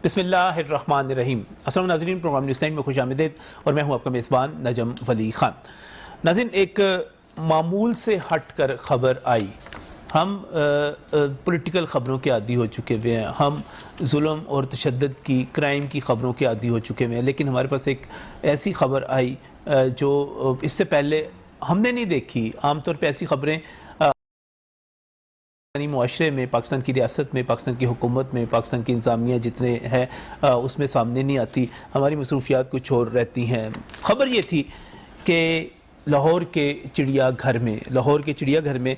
بسم اللہ الرحمن الرحیم۔ السلام ناظرین، پروگرام نیوز نائن میں خوش آمدید اور میں ہوں آپ کا میزبان نجم ولی خان۔ ناظرین، ایک معمول سے ہٹ کر خبر آئی۔ ہم پولیٹیکل خبروں کے عادی ہو چکے ہوئے ہیں، ہم ظلم اور تشدد کی، کرائم کی خبروں کے عادی ہو چکے ہوئے ہیں، لیکن ہمارے پاس ایک ایسی خبر آئی جو اس سے پہلے ہم نے نہیں دیکھی۔ عام طور پہ ایسی خبریں معاشرے میں، پاکستان کی ریاست میں، پاکستان کی حکومت میں، پاکستان کی انتظامیہ جتنے ہیں اس میں سامنے نہیں آتی، ہماری مصروفیات کچھ اور رہتی ہیں۔ خبر یہ تھی کہ لاہور کے چڑیا گھر میں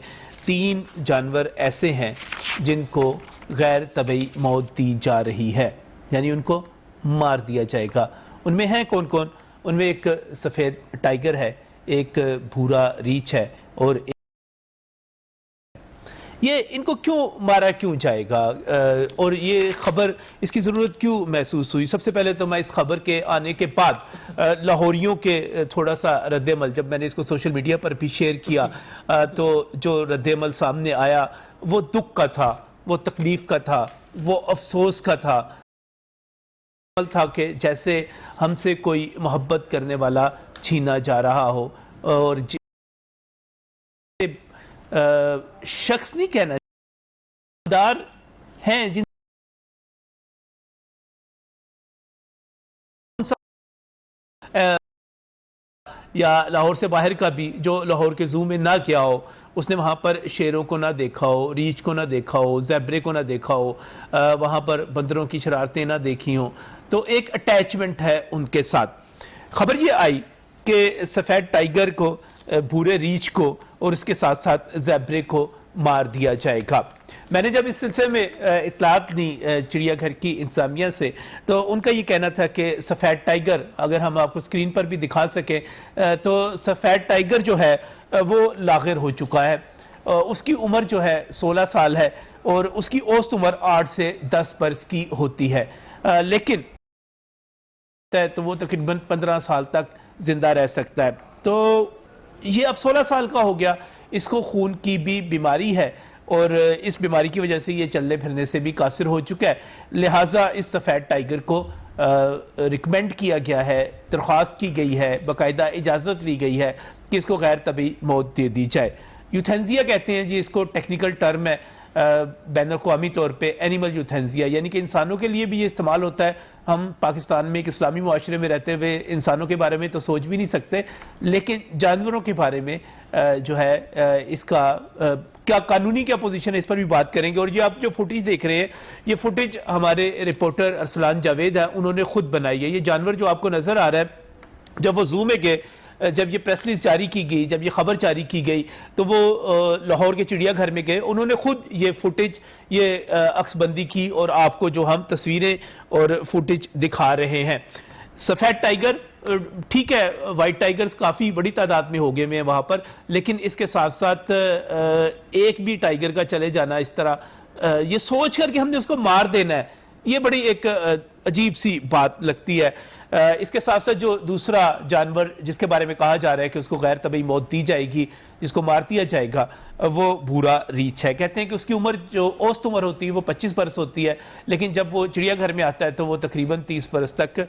3 جانور ایسے ہیں جن کو غیر طبعی موت دی جا رہی ہے، یعنی ان کو مار دیا جائے گا۔ ان میں ہیں کون کون؟ ان میں ایک سفید ٹائیگر ہے، ایک بھورا ریچھ ہے، اور یہ ان کو کیوں مارا کیوں جائے گا اور یہ خبر، اس کی ضرورت کیوں محسوس ہوئی؟ سب سے پہلے تو میں اس خبر کے آنے کے بعد لاہوریوں کے تھوڑا سا رد عمل، جب میں نے اس کو سوشل میڈیا پر بھی شیئر کیا تو جو رد عمل سامنے آیا وہ دکھ کا تھا، وہ تکلیف کا تھا، وہ افسوس کا تھا کہ جیسے ہم سے کوئی محبت کرنے والا چھینا جا رہا ہو، اور شخص نہیں کہنا دار ہیں جن یا لاہور سے باہر کا بھی جو لاہور کے زو میں نہ گیا ہو، اس نے وہاں پر شیروں کو نہ دیکھا ہو، ریچھ کو نہ دیکھا ہو، زیبرے کو نہ دیکھا ہو، وہاں پر بندروں کی شرارتیں نہ دیکھی ہوں، تو ایک اٹیچمنٹ ہے ان کے ساتھ۔ خبر یہ آئی کہ سفید ٹائیگر کو، بھورے ریچھ کو اور اس کے ساتھ ساتھ زیبرے کو مار دیا جائے گا۔ میں نے جب اس سلسلے میں اطلاعات لی چڑیا گھر کی انتظامیہ سے، تو ان کا یہ کہنا تھا کہ سفید ٹائیگر، اگر ہم آپ کو سکرین پر بھی دکھا سکیں تو سفید ٹائیگر جو ہے وہ لاغر ہو چکا ہے، اس کی عمر جو ہے 16 سال ہے اور اس کی اوسط عمر 8 سے 10 برس کی ہوتی ہے، لیکن تو وہ تقریباً 15 سال تک زندہ رہ سکتا ہے۔ تو یہ اب 16 سال کا ہو گیا، اس کو خون کی بھی بیماری ہے اور اس بیماری کی وجہ سے یہ چلنے پھرنے سے بھی قاصر ہو چکا ہے، لہٰذا اس سفید ٹائیگر کو ریکمینڈ کیا گیا ہے، درخواست کی گئی ہے، باقاعدہ اجازت لی گئی ہے کہ اس کو غیر طبعی موت دے دی جائے۔ یوتھینزیا کہتے ہیں جی اس کو، ٹیکنیکل ٹرم ہے بین الاقوامی طور پہ، اینیمل یوتھینزیا، یعنی کہ انسانوں کے لیے بھی یہ استعمال ہوتا ہے۔ ہم پاکستان میں ایک اسلامی معاشرے میں رہتے ہوئے انسانوں کے بارے میں تو سوچ بھی نہیں سکتے، لیکن جانوروں کے بارے میں جو ہے اس کا کیا قانونی کیا پوزیشن ہے، اس پر بھی بات کریں گے۔ اور یہ آپ جو فوٹیج دیکھ رہے ہیں، یہ فوٹیج ہمارے رپورٹر ارسلان جاوید ہے، انہوں نے خود بنائی ہے۔ یہ جانور جو آپ کو نظر آ رہا ہے، جب وہ زو میں گئے، جب یہ پریس ریلیز جاری کی گئی، جب یہ خبر جاری کی گئی، تو وہ لاہور کے چڑیا گھر میں گئے، انہوں نے خود یہ فوٹیج، یہ عکس بندی کی اور آپ کو جو ہم تصویریں اور فوٹیج دکھا رہے ہیں۔ سفید ٹائیگر ٹھیک ہے، وائٹ ٹائیگرز کافی بڑی تعداد میں ہو گئے ہیں وہاں پر، لیکن اس کے ساتھ ساتھ ایک بھی ٹائیگر کا چلے جانا اس طرح، یہ سوچ کر کہ ہم نے اس کو مار دینا ہے، یہ بڑی ایک عجیب سی بات لگتی ہے۔ اس کے ساتھ ساتھ جو دوسرا جانور جس کے بارے میں کہا جا رہا ہے کہ اس کو غیر طبعی موت دی جائے گی، جس کو مار دیا جائے گا، وہ بھورا ریچھ ہے۔ کہتے ہیں کہ اس کی عمر جو اوسط عمر ہوتی ہے وہ 25 برس ہوتی ہے، لیکن جب وہ چڑیا گھر میں آتا ہے تو وہ تقریباً 30 برس تک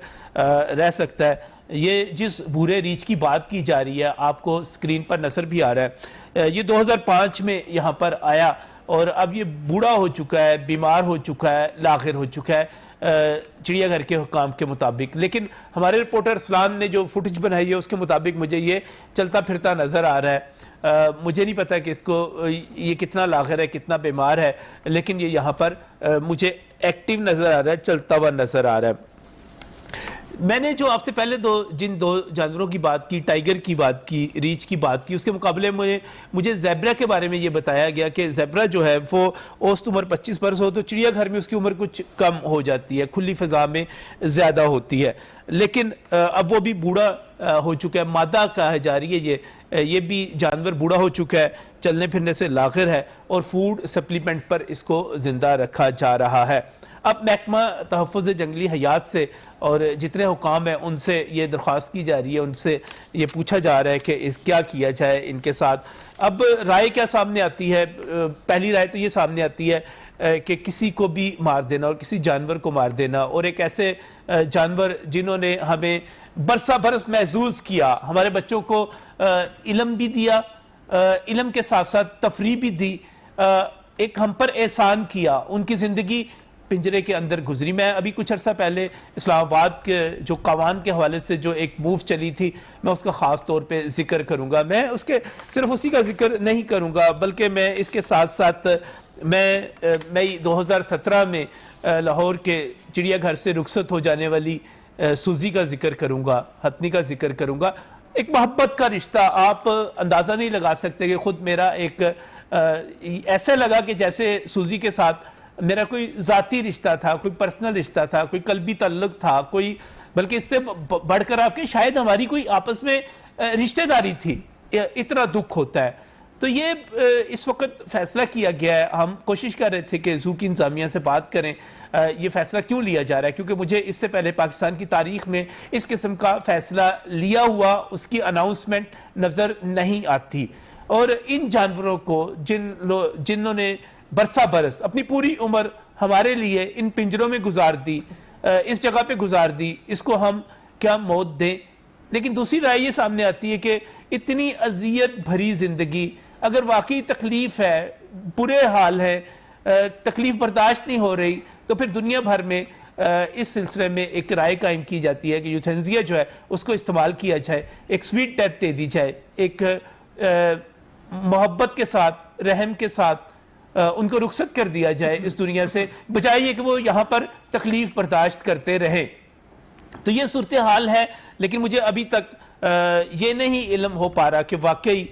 رہ سکتا ہے۔ یہ جس بھورے ریچھ کی بات کی جا رہی ہے، آپ کو سکرین پر نظر بھی آ رہا ہے، یہ 2005 میں یہاں پر آیا اور اب یہ بوڑھا ہو چکا ہے، بیمار ہو چکا ہے، لاغر ہو چکا ہے چڑیا گھر کے حکام کے مطابق۔ لیکن ہمارے رپورٹر اسلام نے جو فوٹیج بنائی ہے اس کے مطابق مجھے یہ چلتا پھرتا نظر آ رہا ہے، مجھے نہیں پتا کہ اس کو یہ کتنا لاغر ہے، کتنا بیمار ہے، لیکن یہ یہاں پر مجھے ایکٹیو نظر آ رہا ہے، چلتا ہوا نظر آ رہا ہے۔ میں نے جو آپ سے پہلے جن 2 جانوروں کی بات کی، ٹائیگر کی بات کی، ریچھ کی بات کی، اس کے مقابلے میں مجھے زیبرا کے بارے میں یہ بتایا گیا کہ زیبرا جو ہے وہ اوسط عمر 25 برس ہو تو چڑیا گھر میں اس کی عمر کچھ کم ہو جاتی ہے، کھلی فضا میں زیادہ ہوتی ہے، لیکن اب وہ بھی بوڑھا ہو چکا ہے، مادہ کہا جا رہی ہے، یہ بھی جانور بوڑھا ہو چکا ہے، چلنے پھرنے سے لاغر ہے اور فوڈ سپلیمنٹ پر اس کو زندہ رکھا جا رہا ہے۔ اب محکمہ تحفظ جنگلی حیات سے اور جتنے حکام ہیں ان سے یہ درخواست کی جا رہی ہے، ان سے یہ پوچھا جا رہا ہے کہ کیا کیا جائے ان کے ساتھ۔ اب رائے کیا سامنے آتی ہے؟ پہلی رائے تو یہ سامنے آتی ہے کہ کسی کو بھی مار دینا اور کسی جانور کو مار دینا، اور ایک ایسے جانور جنہوں نے ہمیں برسہ برس محظوظ کیا، ہمارے بچوں کو علم بھی دیا، علم کے ساتھ ساتھ تفریح بھی دی، ایک ہم پر احسان کیا، ان کی زندگی پنجرے کے اندر گزری۔ میں ابھی کچھ عرصہ پہلے اسلام آباد کے جو قوان کے حوالے سے جو ایک موو چلی تھی، میں اس کا خاص طور پہ ذکر کروں گا۔ میں صرف اسی کا ذکر نہیں کروں گا، بلکہ میں اس کے ساتھ ساتھ میں 2017 میں لاہور کے چڑیا گھر سے رخصت ہو جانے والی سوزی کا ذکر کروں گا، ہتنی کا ذکر کروں گا۔ ایک محبت کا رشتہ، آپ اندازہ نہیں لگا سکتے کہ خود میرا ایک ایسا لگا کہ جیسے سوزی کے ساتھ میرا کوئی ذاتی رشتہ تھا، کوئی پرسنل رشتہ تھا، کوئی قلبی تعلق تھا، کوئی بلکہ اس سے بڑھ کر آپ کے شاید ہماری کوئی آپس میں رشتہ داری تھی، اتنا دکھ ہوتا ہے۔ تو یہ اس وقت فیصلہ کیا گیا ہے، ہم کوشش کر رہے تھے کہ زو کی انتظامیہ سے بات کریں یہ فیصلہ کیوں لیا جا رہا ہے، کیونکہ مجھے اس سے پہلے پاکستان کی تاریخ میں اس قسم کا فیصلہ لیا ہوا اس کی اناؤنسمنٹ نظر نہیں آتی۔ اور ان جانوروں کو جنہوں نے برسہ برس اپنی پوری عمر ہمارے لیے ان پنجروں میں گزار دی، اس جگہ پہ گزار دی، اس کو ہم کیا موت دیں؟ لیکن دوسری رائے یہ سامنے آتی ہے کہ اتنی اذیت بھری زندگی، اگر واقعی تکلیف ہے، برے حال ہے، تکلیف برداشت نہیں ہو رہی، تو پھر دنیا بھر میں اس سلسلے میں ایک رائے قائم کی جاتی ہے کہ یوتھینزیا جو ہے اس کو استعمال کیا جائے، ایک سویٹ ڈیتھ دے دی جائے، ایک محبت کے ساتھ، رحم کے ساتھ ان کو رخصت کر دیا جائے اس دنیا سے، بجائے یہ کہ وہ یہاں پر تکلیف برداشت کرتے رہیں۔ تو یہ صورتحال ہے، لیکن مجھے ابھی تک یہ نہیں علم ہو پا رہا کہ واقعی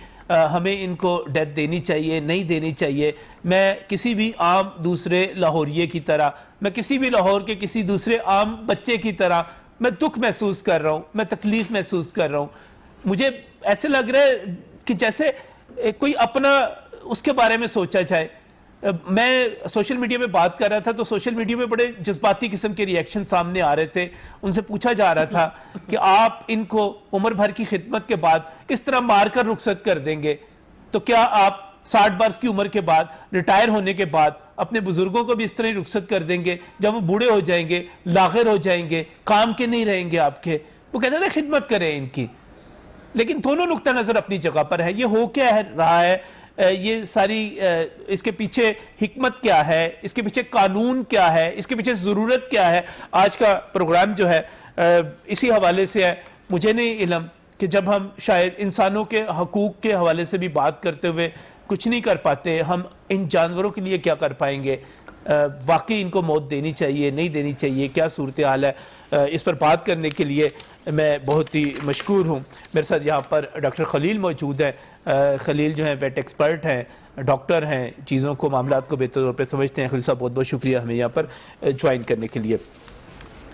ہمیں ان کو ڈیتھ دینی چاہیے، نہیں دینی چاہیے۔ میں کسی بھی عام دوسرے لاہوریے کی طرح، میں کسی بھی لاہور کے کسی دوسرے عام بچے کی طرح میں دکھ محسوس کر رہا ہوں، میں تکلیف محسوس کر رہا ہوں۔ مجھے ایسے لگ رہا ہے کہ جیسے کوئی اپنا اس کے بارے میں سوچا جائے۔ میں سوشل میڈیا پہ بات کر رہا تھا تو سوشل میڈیا پہ بڑے جذباتی قسم کے ریئیکشن سامنے آ رہے تھے، ان سے پوچھا جا رہا تھا کہ آپ ان کو عمر بھر کی خدمت کے بعد اس طرح مار کر رخصت کر دیں گے تو کیا آپ 60 برس کی عمر کے بعد، ریٹائر ہونے کے بعد اپنے بزرگوں کو بھی اس طرح رخصت کر دیں گے جب وہ بوڑھے ہو جائیں گے، لاغر ہو جائیں گے، کام کے نہیں رہیں گے آپ کے؟ وہ کہتے تھے خدمت کریں ان کی۔ لیکن دونوں نقطہ نظر اپنی جگہ پر ہے۔ یہ ہو کیا رہا ہے، یہ ساری اس کے پیچھے حکمت کیا ہے، اس کے پیچھے قانون کیا ہے، اس کے پیچھے ضرورت کیا ہے؟ آج کا پروگرام جو ہے اسی حوالے سے ہے۔ مجھے نہیں علم کہ جب ہم شاید انسانوں کے حقوق کے حوالے سے بھی بات کرتے ہوئے کچھ نہیں کر پاتے، ہم ان جانوروں کے لیے کیا کر پائیں گے؟ واقعی ان کو موت دینی چاہیے، نہیں دینی چاہیے، کیا صورتحال ہے؟ اس پر بات کرنے کے لیے میں بہت ہی مشکور ہوں۔ میرے ساتھ یہاں پر ڈاکٹر خلیل موجود ہیں۔ خلیل جو ہیں ویٹ ایکسپرٹ ہیں، ڈاکٹر ہیں، چیزوں کو، معاملات کو بہتر طور پہ سمجھتے ہیں۔ خلیل صاحب بہت بہت شکریہ ہمیں یہاں پر جوائن کرنے کے لیے۔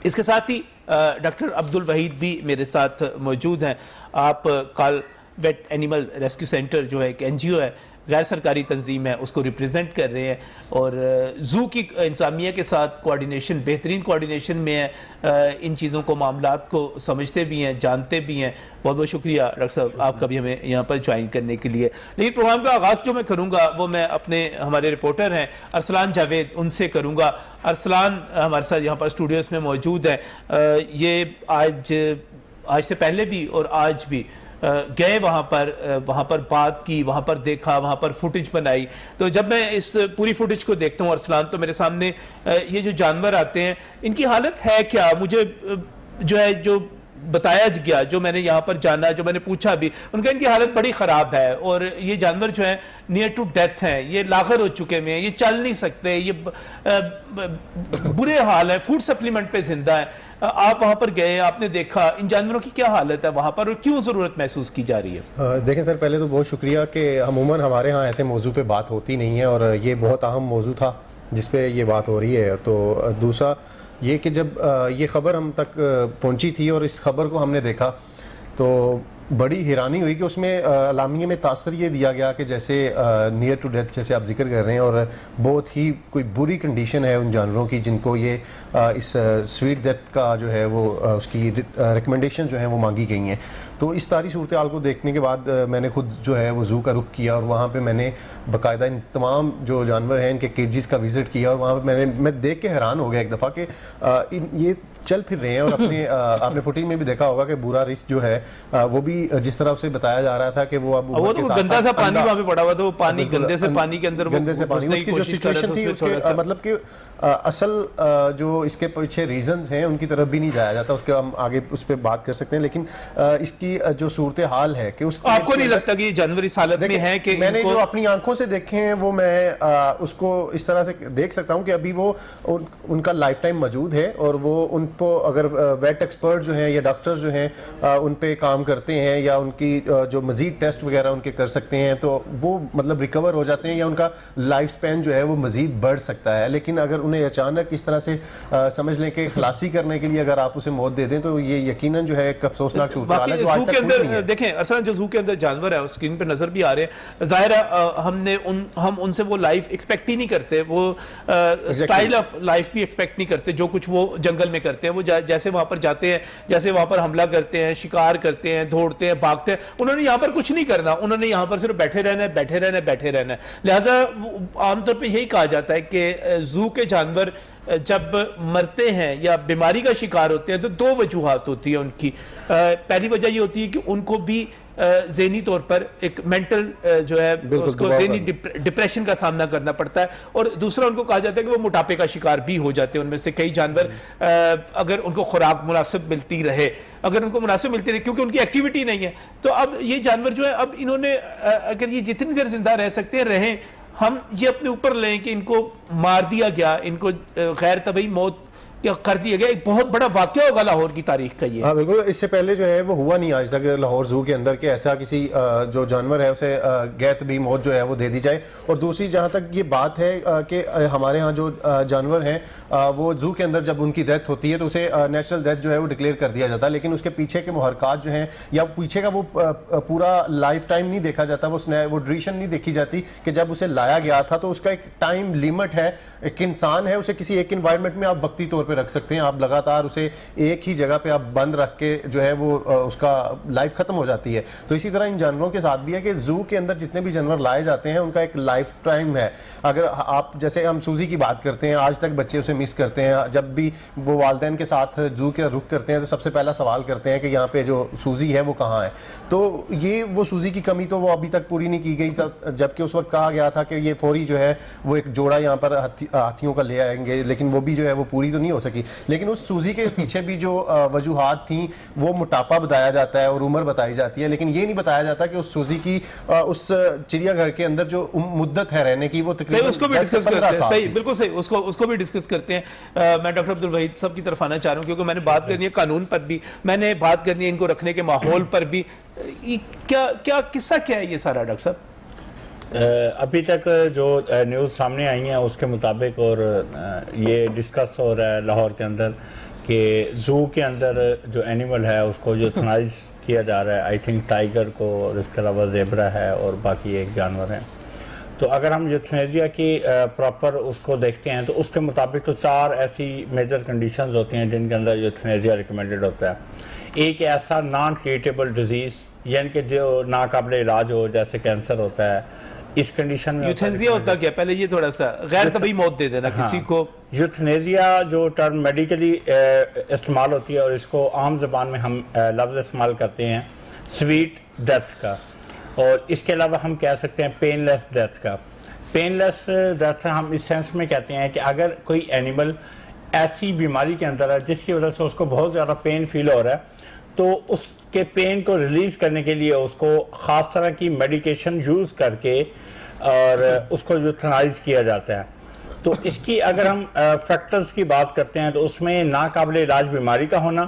اس کے ساتھ ہی ڈاکٹر عبدالوحید بھی میرے ساتھ موجود ہیں۔ آپ کال ویٹ اینیمل ریسکیو سینٹر جو ہے ایک NGO ہے، غیر سرکاری تنظیم ہے، اس کو ریپریزنٹ کر رہے ہیں، اور زو کی انتظامیہ کے ساتھ کوارڈینیشن، بہترین کوارڈینیشن میں ہے، ان چیزوں کو، معاملات کو سمجھتے بھی ہیں، جانتے بھی ہیں۔ بہت بہت شکریہ ڈاکٹر صاحب آپ کا بھی ہمیں یہاں پر جوائن کرنے کے لیے۔ لیکن پروگرام کا آغاز جو میں کروں گا وہ میں اپنے ہمارے رپورٹر ہیں ارسلان جاوید ان سے کروں گا۔ ارسلان ہمارے ساتھ یہاں پر اسٹوڈیوز میں موجود ہیں۔ یہ آج سے پہلے بھی اور آج بھی گئے وہاں پر بات کی، وہاں پر دیکھا، وہاں پر فوٹیج بنائی۔ تو جب میں اس پوری فوٹیج کو دیکھتا ہوں ارسلان، تو میرے سامنے یہ جو جانور آتے ہیں ان کی حالت ہے کیا؟ مجھے جو بتایا گیا، جو میں نے یہاں پر جانا، جو میں نے پوچھا بھی، ان کا ان کی حالت بڑی خراب ہے، اور یہ جانور جو ہیں نیئر ٹو ڈیتھ ہیں، یہ لاغر ہو چکے ہیں، یہ چل نہیں سکتے، یہ برے حال ہے، فوڈ سپلیمنٹ پہ زندہ ہیں۔ آپ وہاں پر گئے، آپ نے دیکھا ان جانوروں کی کیا حالت ہے وہاں پر، اور کیوں ضرورت محسوس کی جا رہی ہے؟ دیکھیں سر، پہلے تو بہت شکریہ کہ عموماً ہمارے ہاں ایسے موضوع پہ بات ہوتی نہیں ہے، اور یہ بہت اہم موضوع تھا جس پہ یہ بات ہو رہی ہے۔ تو دوسرا یہ کہ جب یہ خبر ہم تک پہنچی تھی اور اس خبر کو ہم نے دیکھا تو بڑی حیرانی ہوئی کہ اس میں اعلامیے میں تاثر یہ دیا گیا کہ جیسے نیئر ٹو ڈیتھ جیسے آپ ذکر کر رہے ہیں اور بہت ہی کوئی بری کنڈیشن ہے ان جانوروں کی جن کو یہ اس سویٹ ڈیتھ کا جو ہے وہ اس کی ریکمنڈیشن جو ہیں وہ مانگی گئی ہیں. تو اس ساری صورتحال کو دیکھنے کے بعد میں نے خود جو ہے وہ زو کا رخ کیا اور وہاں پہ میں نے باقاعدہ ان تمام جو جانور ہیں ان کے کیجز کا وزٹ کیا اور وہاں پہ میں دیکھ کے حیران ہو گیا ایک دفعہ کہ یہ چل پھر رہے ہیں اور اپنے آپ نے فوٹیج میں بھی دیکھا ہوگا کہ بورا ریچھ جو ہے وہ بھی جس طرح اسے بتایا جا رہا تھا کہ وہ اب وہ تو گندا سا پانی وہاں پہ پڑا ہوا تھا, وہ پانی گندے سے پانی کے اندر گندے سے پانی اس کی جو سچویشن تھی اس کے مطلب کہ اصل جو اس کے پیچھے ریزنز ہیں ان کی طرف بھی نہیں جایا جاتا, اس کے ہم آگے اس پہ بات کر سکتے ہیں. لیکن اس کی جو صورتحال ہے کہ اس آپ کو نہیں لگتا کہ یہ جانور اس حالت میں ہے کہ میں نے جو اپنی آنکھوں سے دیکھے ہیں وہ میں اس کو اس طرح سے دیکھ سکتا ہوں کہ ابھی وہ ان کا لائف ٹائم موجود ہے اور وہ ان کو اگر ویٹ ایکسپرٹ جو ہیں یا ڈاکٹرز جو ہیں ان پہ کام کرتے ہیں یا ان کی جو مزید ٹیسٹ وغیرہ ان کے کر سکتے ہیں تو وہ مطلب ریکور ہو جاتے ہیں یا ان کا لائف سپین جو ہے وہ مزید بڑھ سکتا ہے. لیکن اگر انہیں اچانک اس طرح سے سمجھ لیں کہ خلاصی کرنے کے لیے اگر آپ اسے موت دے دیں تو یہ یقیناً جو ہے ایک افسوسناک صورتحال ہے جو آج تک ہوئی نہیں ہے. دیکھیں اصلا جو زو کے اندر جانور ہے اسکرین پہ نظر بھی آ رہے ہیں, ظاہر ہے ہم ان سے وہ لائف ایکسپیکٹ ہی نہیں کرتے, وہ سٹائل آف لائف بھی ایکسپیکٹ نہیں کرتے جو کچھ وہ جنگل میں کرتے ہیں. وہ جیسے وہاں پر جاتے ہیں, جیسے وہاں پر حملہ کرتے ہیں, شکار کرتے ہیں, دوڑتے ہیں, بھاگتے ہیں, انہوں نے یہاں پر کچھ نہیں کرنا, انہوں نے یہاں پر صرف بیٹھے رہنا ہے, بیٹھے رہنا ہے, بیٹھے رہنا ہے. لہٰذا عام طور پہ یہی کہا جاتا ہے کہ زو کے جانور جب مرتے ہیں یا بیماری کا شکار ہوتے ہیں تو دو وجوہات ہوتی ہیں ان کی. پہلی وجہ یہ ہوتی ہے کہ ان کو بھی ذہنی طور پر ایک مینٹل جو ہے اس کو ذہنی ڈپریشن کا سامنا کرنا پڑتا ہے, اور دوسرا ان کو کہا جاتا ہے کہ وہ موٹاپے کا شکار بھی ہو جاتے ہیں. ان میں سے کئی جانور اگر ان کو خوراک مناسب ملتی رہے, اگر ان کو مناسب ملتی رہے کیونکہ ان کی ایکٹیویٹی نہیں ہے, تو اب یہ جانور جو ہے اب انہوں نے اگر یہ جتنی دیر زندہ رہ سکتے ہیں رہیں, ہم یہ اپنے اوپر لیں کہ ان کو مار دیا گیا, ان کو غیر طبعی موت کر دیا گیا. ایک بہت بڑا واقعہ ہوگا لاہور کی تاریخ کا یہ. ہاں بالکل, اس سے پہلے جو ہے وہ ہوا نہیں آج تک لاہور زو کے اندر کہ ایسا کسی جو جانور ہے اسے غیر طبی موت جو ہے وہ دے دی جائے. اور دوسری جہاں تک یہ بات ہے کہ ہمارے ہاں جو جانور ہیں وہ زو کے اندر جب ان کی ڈیتھ ہوتی ہے تو اسے نیچرل ڈیتھ جو ہے وہ ڈکلیئر کر دیا جاتا ہے, لیکن اس کے پیچھے کے محرکات جو ہیں یا پیچھے کا وہ پورا لائف ٹائم نہیں دیکھا جاتا, وہ ڈیوریشن نہیں دیکھی جاتی کہ جب اسے لایا گیا تھا تو اس کا ایک ٹائم لیمٹ ہے. ایک انسان ہے, اسے کسی ایک انوائرمنٹ میں آپ وقتی طور پہ رکھ سکتے ہیں, آپ لگاتار اسے ایک ہی جگہ پہ آپ بند رکھ کے جو ہے وہ اس کا لائف ختم ہو جاتی ہے. تو اسی طرح ان جانوروں کے ساتھ بھی ہے کہ زو کے اندر جتنے بھی جانور لائے جاتے ہیں ان کا ایک لائف ٹائم ہے. اگر آپ جیسے ہم سوزی کی بات کرتے ہیں, آج تک بچے اسے مس کرتے ہیں, جب بھی وہ والدین کے ساتھ زو کے رخ کرتے ہیں تو سب سے پہلا سوال کرتے ہیں کہ یہاں پہ جو سوزی ہے وہ کہاں ہے. تو یہ وہ سوزی کی کمی تو وہ ابھی تک پوری نہیں کی گئی, جبکہ اس وقت کہا گیا تھا کہ یہ فوری جو ہے وہ ایک جوڑا یہاں پر ہاتھیوں کا لے آئیں گے, لیکن وہ بھی جو ہے وہ پوری تو نہیں ہو سکی. لیکن اس سوزی کے پیچھے بھی جو وجوہات تھیں وہ موٹاپا بتایا جاتا ہے اور عمر بتائی جاتی ہے, لیکن یہ نہیں بتایا جاتا کہ اس سوزی کی اس چڑیا گھر کے اندر جو مدت ہے رہنے کی وہ تقریباً 10 سے 15 سال. صحیح, بالکل صحیح, اس کو بھی ڈسکس کرتے ہیں. میں ڈاکٹر عبدالوحید صاحب کی طرف آنا چاہ رہا ہوں کیونکہ میں نے بات کرنی ہے قانون پر بھی, میں نے بات کرنی ہے ان کو رکھنے کے ماحول پر بھی. کیا قصہ کیا ہے یہ سارا ڈاکٹر صاحب؟ ابھی تک جو نیوز سامنے آئی ہیں اس کے مطابق, اور یہ ڈسکس ہو رہا ہے لاہور کے اندر کہ زو کے اندر جو اینیمل ہے اس کو یوتھنائز کیا جا رہا ہے. آئی تھنک ٹائیگر کو, اور اس کے علاوہ زیبرا ہے اور باقی ایک جانور ہیں. تو اگر ہم یوتھنیزیا کی پراپر اس کو دیکھتے ہیں تو اس کے مطابق تو 4 ایسی میجر کنڈیشنز ہوتی ہیں جن کے اندر یوتھنیزیا ریکمینڈڈ ہوتا ہے. ایک ایسا نان ٹریٹیبل ڈیزیز, یعنی کہ جو ناقابل علاج ہو, جیسے کینسر ہوتا ہے, اس کنڈیشن میں یوتھنیزیا ہوتا کیا, پہلے یہ تھوڑا سا غیر طبی موت دے دینا کسی کو. یوتھنیزیا جو ٹرم میڈیکلی استعمال ہوتی ہے اور اس کو عام زبان میں ہم لفظ استعمال کرتے ہیں سویٹ ڈیتھ کا, اور اس کے علاوہ ہم کہہ سکتے ہیں پین لیس ڈیتھ کا. پین لیس ڈیتھ ہم اس سینس میں کہتے ہیں کہ اگر کوئی اینیمل ایسی بیماری کے اندر ہے جس کی وجہ سے اس کو بہت زیادہ پین فیل ہو رہا ہے, تو اس کے پین کو ریلیز کرنے کے لیے اس کو خاص طرح کی میڈیکیشن یوز کر کے اور اس کو یوتھنائز کیا جاتا ہے. تو اس کی اگر ہم فیکٹرز کی بات کرتے ہیں تو اس میں ناقابل علاج بیماری کا ہونا,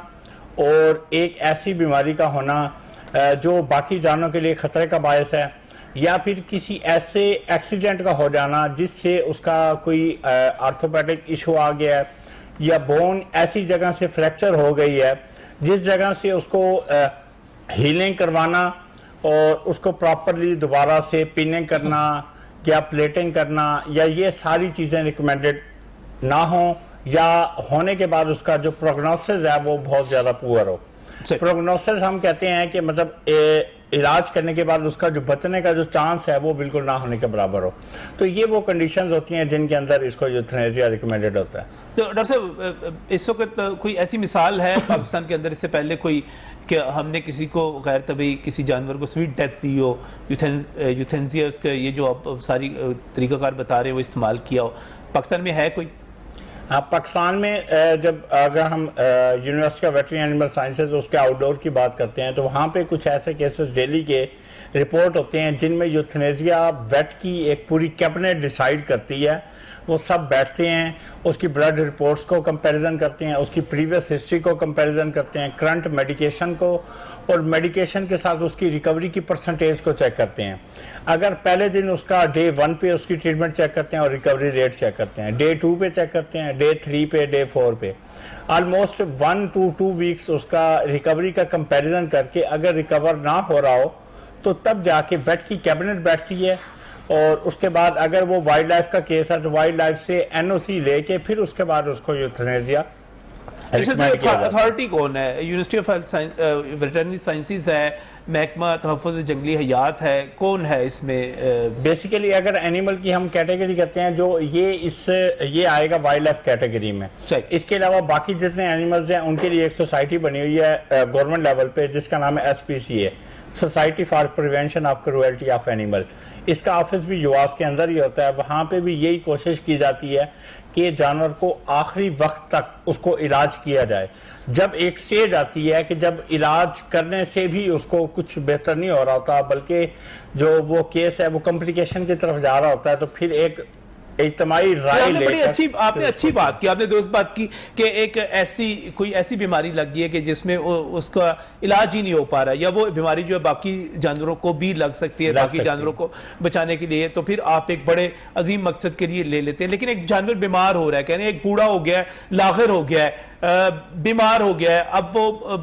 اور ایک ایسی بیماری کا ہونا جو باقی جانوں کے لیے خطرے کا باعث ہے, یا پھر کسی ایسے ایکسیڈنٹ کا ہو جانا جس سے اس کا کوئی آرتھوپیڈک ایشو آ گیا ہے, یا بون ایسی جگہ سے فریکچر ہو گئی ہے جس جگہ سے اس کو ہیلنگ کروانا اور اس کو پراپرلی دوبارہ سے پیننگ کرنا یا پلیٹنگ کرنا، یا یہ ساری چیزیں ریکمینڈڈ نہ ہوں، یا ہونے کے بعد اس کا جو پروگنوسس ہے وہ بہت زیادہ پور ہو. پروگنوسس ہم کہتے ہیں کہ مطلب علاج کرنے کے بعد اس کا جو بچنے کا جو چانس ہے وہ بالکل نہ ہونے کے برابر ہو. تو یہ وہ کنڈیشنز ہوتی ہیں جن کے اندر اس کو یوتھنیزیا ریکمینڈڈ ہوتا ہے. تو ڈاکٹر صاحب اس وقت کوئی ایسی مثال ہے پاکستان کے اندر اس سے پہلے کوئی کہ ہم نے کسی کو غیر طبعی کسی جانور کو سویٹ ڈیتھ دی ہو، یوتھینزیا اس کا یہ جو آپ ساری طریقہ کار بتا رہے ہیں وہ استعمال کیا ہو، پاکستان میں ہے کوئی؟ پاکستان میں جب اگر ہم university of veterinary animal sciences اس کے آؤٹ ڈور کی بات کرتے ہیں تو وہاں پہ کچھ ایسے کیسز ڈیلی کے رپورٹ ہوتے ہیں جن میں یوتھنیزیا ویٹ کی ایک پوری کیبنٹ ڈیسائیڈ کرتی ہے. وہ سب بیٹھتے ہیں، اس کی بلڈ رپورٹس کو کمپیریزن کرتے ہیں، اس کی پریویس ہسٹری کو کمپیریزن کرتے ہیں، کرنٹ میڈیکیشن کو، اور میڈیکیشن کے ساتھ اس کی ریکوری کی پرسنٹیج کو چیک کرتے ہیں. اگر پہلے دن اس کا ڈے 1 پہ اس کی ٹریٹمنٹ چیک کرتے ہیں اور ریکوری ریٹ چیک کرتے ہیں، ڈے 2 پہ چیک کرتے ہیں، ڈے 3 پہ، ڈے 4 پہ، آلموسٹ 1 to 2 ویکس اس کا ریکوری کا کمپیریزن کر کے اگر ریکور نہ ہو رہا ہو تو تب جا کے ویٹ کی کیبنٹ بیٹھتی ہے. اور اس کے بعد اگر وہ وائلڈ لائف کا کیس ہے تو وائلڈ لائف سے NOC لے کے پھر اس کے بعد اس کو یوتھنیزیا اتھارٹی کون ہے؟ یونیورسٹی آف ویٹرنری سائنسز ہے، محکمہ تحفظ جنگلی حیات ہے، کون ہے اس میں؟ بیسیکلی اگر اینیمل کی ہم کیٹیگری کرتے ہیں جو یہ آئے گا وائلڈ لائف کیٹیگری میں. اس کے علاوہ باقی جتنے اینیملز ہیں ان کے لیے ایک سوسائٹی بنی ہوئی ہے گورنمنٹ لیول پہ جس کا نام ہے SPCA، society for prevention of cruelty of animal. اس کا آفس بھی یواس کے اندر ہی ہوتا ہے. وہاں پہ بھی یہی کوشش کی جاتی ہے کہ جانور کو آخری وقت تک اس کو علاج کیا جائے. جب ایک سٹیج آتی ہے کہ جب علاج کرنے سے بھی اس کو کچھ بہتر نہیں ہو رہا ہوتا بلکہ جو وہ کیس ہے وہ کمپلیکیشن کی طرف جا رہا ہوتا ہے تو پھر ایک اجتماعی رائے لے کر آپ نے اچھی بات کی، آپ نے درست بات کی کہ ایک کوئی ایسی بیماری لگ گئی ہے کہ جس میں اس کا علاج ہی نہیں ہو پا رہا، یا وہ بیماری جو ہے باقی جانوروں کو بھی لگ سکتی ہے، باقی جانوروں کو بچانے کے لیے، تو پھر آپ ایک بڑے عظیم مقصد کے لیے لے لیتے ہیں. لیکن ایک جانور بیمار ہو رہا ہے، کہنے ایک بوڑھا ہو گیا ہے، لاغر ہو گیا ہے، بیمار ہو گیا ہے، اب وہ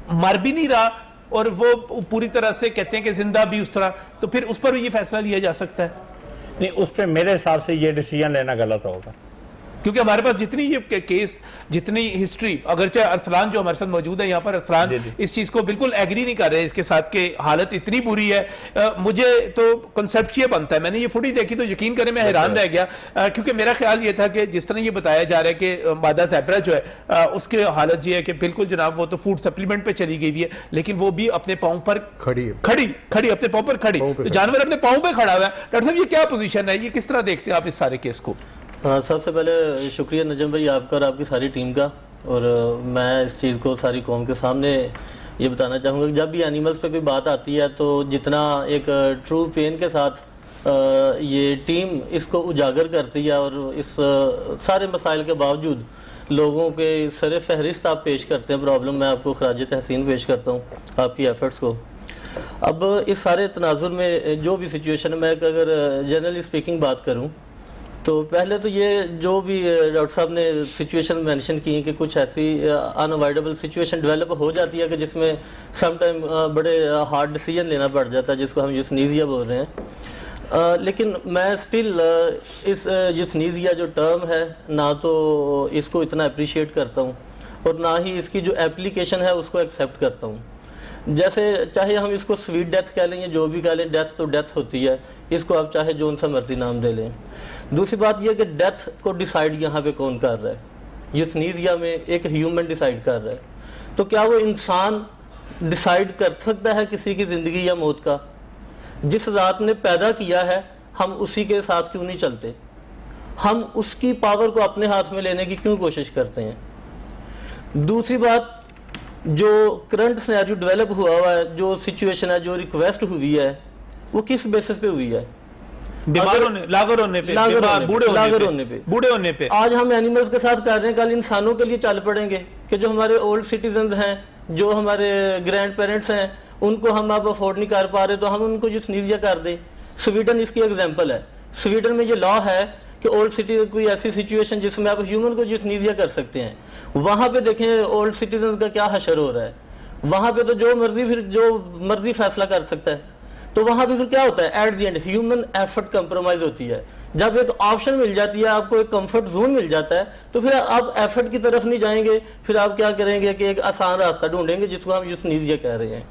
مر بھی نہیں رہا اور وہ پوری طرح سے کہتے ہیں کہ زندہ بھی اس طرح، تو پھر اس پر بھی یہ فیصلہ لیا جا سکتا ہے؟ نہیں، اس پہ میرے حساب سے یہ ڈیسیجن لینا غلط ہوگا، کیونکہ ہمارے پاس جتنی یہ کیس، جتنی ہسٹری، اگرچہ ارسلان جو ہمارے ساتھ موجود ہے یہاں پر، ارسلان اس چیز کو بالکل ایگری نہیں کر رہے اس کے ساتھ کہ حالت اتنی بری ہے. مجھے تو کنسیپٹ یہ بنتا ہے، میں نے یہ فوٹیج دیکھی تو یقین کریں میں حیران رہ گیا، کیونکہ میرا خیال یہ تھا کہ جس طرح یہ بتایا جا رہا ہے کہ مادہ زیبرا جو ہے اس کے حالت یہ ہے کہ بالکل جناب وہ تو فوڈ سپلیمنٹ پہ چلی گئی ہے لیکن وہ بھی اپنے پاؤں پر کھڑی اپنے پاؤں پر کھڑی، تو جانور اپنے پاؤں پہ کھڑا ہوا ہے. ڈاکٹر صاحب یہ کیا پوزیشن ہے، یہ کس طرح دیکھتے ہیں آپ اس سارے کیس کو؟ سب سے پہلے شکریہ نجم بھائی آپ کا اور آپ کی ساری ٹیم کا، اور میں اس چیز کو ساری قوم کے سامنے یہ بتانا چاہوں گا کہ جب بھی اینیملز پہ کوئی بات آتی ہے تو جتنا ایک ٹرو پین کے ساتھ یہ ٹیم اس کو اجاگر کرتی ہے اور اس سارے مسائل کے باوجود لوگوں کے سر فہرست آپ پیش کرتے ہیں پرابلم، میں آپ کو خراج تحسین پیش کرتا ہوں آپ کی ایفرٹس کو. اب اس سارے تناظر میں جو بھی سچویشن ہے، میں اگر جنرلی اسپیکنگ بات کروں تو پہلے تو یہ جو بھی ڈاکٹر صاحب نے سچویشن مینشن کی کہ کچھ ایسی ان اوائڈیبل سچویشن ڈیولپ ہو جاتی ہے کہ جس میں سم ٹائم بڑے ہارڈ ڈیسیجن لینا پڑ جاتا ہے جس کو ہم یوتھنیزیا بول رہے ہیں. لیکن میں اسٹل اس یوتھنیزیا جو ٹرم ہے نہ تو اس کو اتنا اپریشیٹ کرتا ہوں اور نہ ہی اس کی جو اپلیکیشن ہے اس کو ایکسیپٹ کرتا ہوں. جیسے چاہے ہم اس کو سویٹ ڈیتھ کہہ لیں یا جو بھی کہہ لیں، ڈیتھ تو ڈیتھ ہوتی ہے، اس کو آپ چاہے جو ان سا مرضی نام دے لیں. دوسری بات یہ کہ ڈیتھ کو ڈیسائیڈ یہاں پہ کون کر رہا ہے؟ یوتھنیزیا میں ایک ہیومن ڈیسائیڈ کر رہا ہے. تو کیا وہ انسان ڈیسائیڈ کر سکتا ہے کسی کی زندگی یا موت کا؟ جس ذات نے پیدا کیا ہے ہم اسی کے ساتھ کیوں نہیں چلتے؟ ہم اس کی پاور کو اپنے ہاتھ میں لینے کی کیوں کوشش کرتے ہیں؟ دوسری بات، جو کرنٹ سینیریو ڈیولپ ہوا ہے، جو سچویشن ہے، جو ریکویسٹ ہوئی ہے، وہ کس بیسس پہ ہوئی ہے؟ لاغر ہونے پہ، بوڑھے ہونے پہ. آج ہم اینیملز کے ساتھ کر رہے ہیں، کل انسانوں کے لیے چل پڑیں گے کہ جو ہمارے اولڈ سٹیزنز ہیں، جو ہمارے گرینڈ پیرنٹس ہیں، ان کو ہم اب افورڈ نہیں کر پا رہے تو ہم ان کو یوتھنیزیا کر دیں. سویڈن اس کی ایگزامپل ہے. سویڈن میں یہ لا ہے کہ اولڈ سٹی کوئی ایسی سچویشن جس میں آپ ہیومن کو یوتھنیزیا کر سکتے ہیں. وہاں پہ دیکھیں اولڈ سٹیزنز کا کیا حشر ہو رہا ہے. وہاں پہ تو جو مرضی فیصلہ کر سکتا ہے. تو وہاں پہ پھر کیا ہوتا ہے, at the end human effort compromise ہوتی ہے. جب ایک آپشن مل جاتی ہے, آپ کو ایک کمفرٹ زون مل جاتا ہے, تو پھر آپ ایفرٹ کی طرف نہیں جائیں گے, پھر آپ کیا کریں گے کہ ایک آسان راستہ ڈھونڈیں گے, جس کو ہم یوسنیز یہ کہہ رہے ہیں.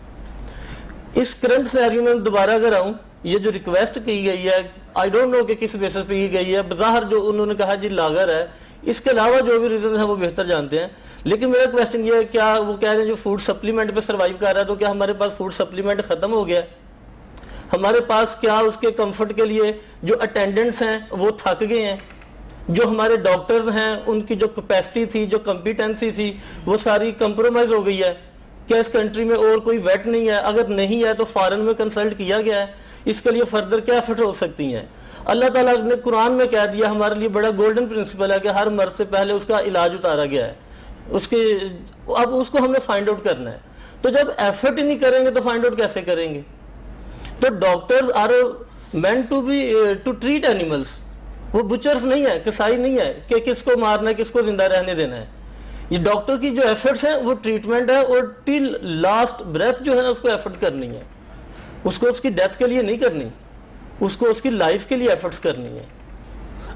اس کرنٹ سینیریو میں دوبارہ اگر آؤں, یہ جو ریکویسٹ کی گئی ہے, آئی ڈونٹ نو کہ کس بیسس پہ کی گئی ہے. بظاہر جو انہوں نے کہا جی لاگر ہے, اس کے علاوہ جو بھی ریزن ہے وہ بہتر جانتے ہیں. لیکن میرا کویسچن یہ ہے, کیا وہ کہہ رہے ہیں جو فوڈ سپلیمنٹ پہ سروائیو کر رہا ہے, تو کیا ہمارے پاس فوڈ سپلیمنٹ ختم ہو گیا ہے؟ ہمارے پاس کیا اس کے کمفرٹ کے لیے جو اٹینڈنٹس ہیں وہ تھک گئے ہیں؟ جو ہمارے ڈاکٹرز ہیں ان کی جو کیپیسٹی تھی, جو کمپیٹنسی تھی, وہ ساری کمپرومائز ہو گئی ہے؟ کیا اس کنٹری میں اور کوئی ویٹ نہیں ہے؟ اگر نہیں ہے تو فارن میں کنسلٹ کیا گیا ہے؟ اس کے لیے فردر کیا ایفرٹ ہو سکتی ہیں؟ اللہ تعالیٰ نے قرآن میں کہہ دیا, ہمارے لیے بڑا گولڈن پرنسپل ہے کہ ہر مرض سے پہلے اس کا علاج اتارا گیا ہے. اب اس کو ہم نے فائنڈ آؤٹ کرنا ہے. تو جب ایفرٹ ہی نہیں کریں گے تو فائنڈ آؤٹ کیسے کریں گے؟ تو doctors are meant to treat animals. وہ بچرف نہیں ہے, کسائی نہیں ہے کہ کس کو مارنا ہے, کس کو زندہ رہنے دینا ہے. یہ ڈاکٹر کی جو ایفرٹس ہیں وہ ٹریٹمنٹ ہے, اور ٹل لاسٹ بریتھ جو ہے نا اس کو ایفرٹ کرنی ہے. اس کو اس کی ڈیتھ کے لیے نہیں کرنی, اس کو اس کی لائف کے لیے ایفرٹس کرنی ہے.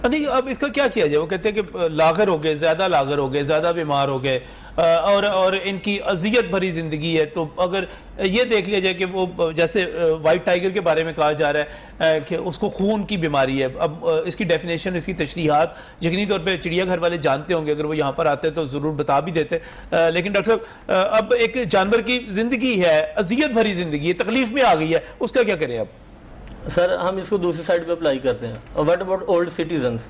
اب اس کا کیا کیا جائے؟ وہ کہتے ہیں کہ لاغر ہو گئے, زیادہ لاغر ہو گئے, زیادہ بیمار ہو گئے, اور ان کی اذیت بھری زندگی ہے. تو اگر یہ دیکھ لیا جائے کہ وہ جیسے وائٹ ٹائیگر کے بارے میں کہا جا رہا ہے کہ اس کو خون کی بیماری ہے. اب اس کی ڈیفینیشن, اس کی تشریحات یقینی طور پہ چڑیا گھر والے جانتے ہوں گے, اگر وہ یہاں پر آتے تو ضرور بتا بھی دیتے. لیکن ڈاکٹر صاحب, اب ایک جانور کی زندگی ہے, اذیت بھری زندگی ہے, تکلیف میں آ گئی ہے, اس کا کیا کریں اب؟ سر ہم اس کو دوسری سائڈ پہ اپلائی کرتے ہیں. واٹ اباؤٹ اولڈ سٹیزنس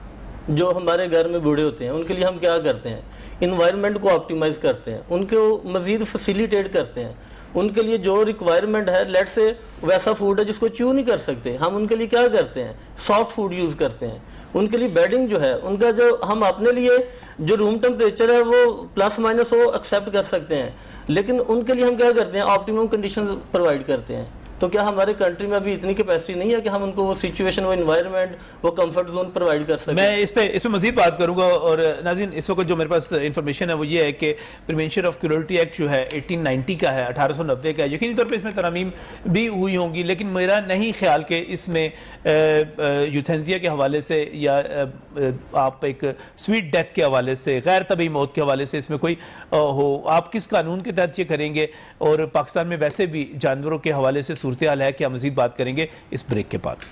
جو ہمارے گھر میں بوڑھے ہوتے ہیں, ان کے لیے ہم کیا کرتے ہیں؟ انوائرمنٹ کو آپٹیمائز کرتے ہیں, ان کو مزید فیسیلیٹیٹ کرتے ہیں. ان کے لیے جو ریکوائرمنٹ ہے, لیٹ سے ویسا فوڈ ہے جس کو چیو نہیں کر سکتے, ہم ان کے لیے کیا کرتے ہیں؟ سافٹ فوڈ یوز کرتے ہیں. ان کے لیے بیڈنگ جو ہے, ان کا جو ہم اپنے لیے جو روم ٹمپریچر ہے وہ پلس مائنس وہ ایکسیپٹ کر سکتے ہیں, لیکن ان کے لیے ہم کیا کرتے ہیں؟ آپٹیمم کنڈیشنز پرووائڈ کرتے ہیں. تو کیا ہمارے کنٹری میں ابھی اتنی کیپیسٹی نہیں ہے کہ ہم ان کو وہ سچویشن, وہ انوائرمنٹ, وہ کمفرٹ زون پرووائڈ کر سکیں؟ میں اس پہ مزید بات کروں گا. اور ناظرین, اس وقت جو میرے پاس انفارمیشن ہے وہ یہ ہے کہ پریونشن آف کرولٹی ایکٹ جو ہے 1890 کا ہے, 1890 کا ہے. یقینی طور پہ اس میں ترامیم بھی ہوئی ہوں گی, لیکن میرا نہیں خیال کہ اس میں یوتھینزیا کے حوالے سے یا آپ ایک سویٹ ڈیتھ کے حوالے سے, غیر طبعی موت کے حوالے سے اس میں کوئی ہو. آپ کس قانون کے تحت یہ کریں گے؟ اور پاکستان میں ویسے بھی جانوروں کے حوالے سے صورتحال ہے کیا؟ مزید بات کریں گے اس بریک کے بعد.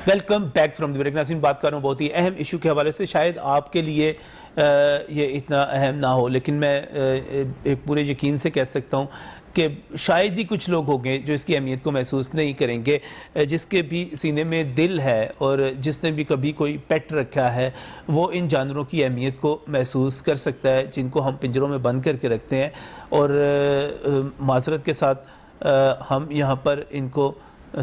Welcome back from the break. ناظرین, بات کر رہا ہوں بہت ہی اہم ایشو کے حوالے سے. شاید آپ کے لیے یہ اتنا اہم نہ ہو, لیکن میں ایک پورے یقین سے کہہ سکتا ہوں کہ شاید ہی کچھ لوگ ہوں گے جو اس کی اہمیت کو محسوس نہیں کریں گے. جس کے بھی سینے میں دل ہے اور جس نے بھی کبھی کوئی پیٹ رکھا ہے, وہ ان جانوروں کی اہمیت کو محسوس کر سکتا ہے, جن کو ہم پنجروں میں بند کر کے رکھتے ہیں. اور معذرت کے ساتھ ہم یہاں پر ان کو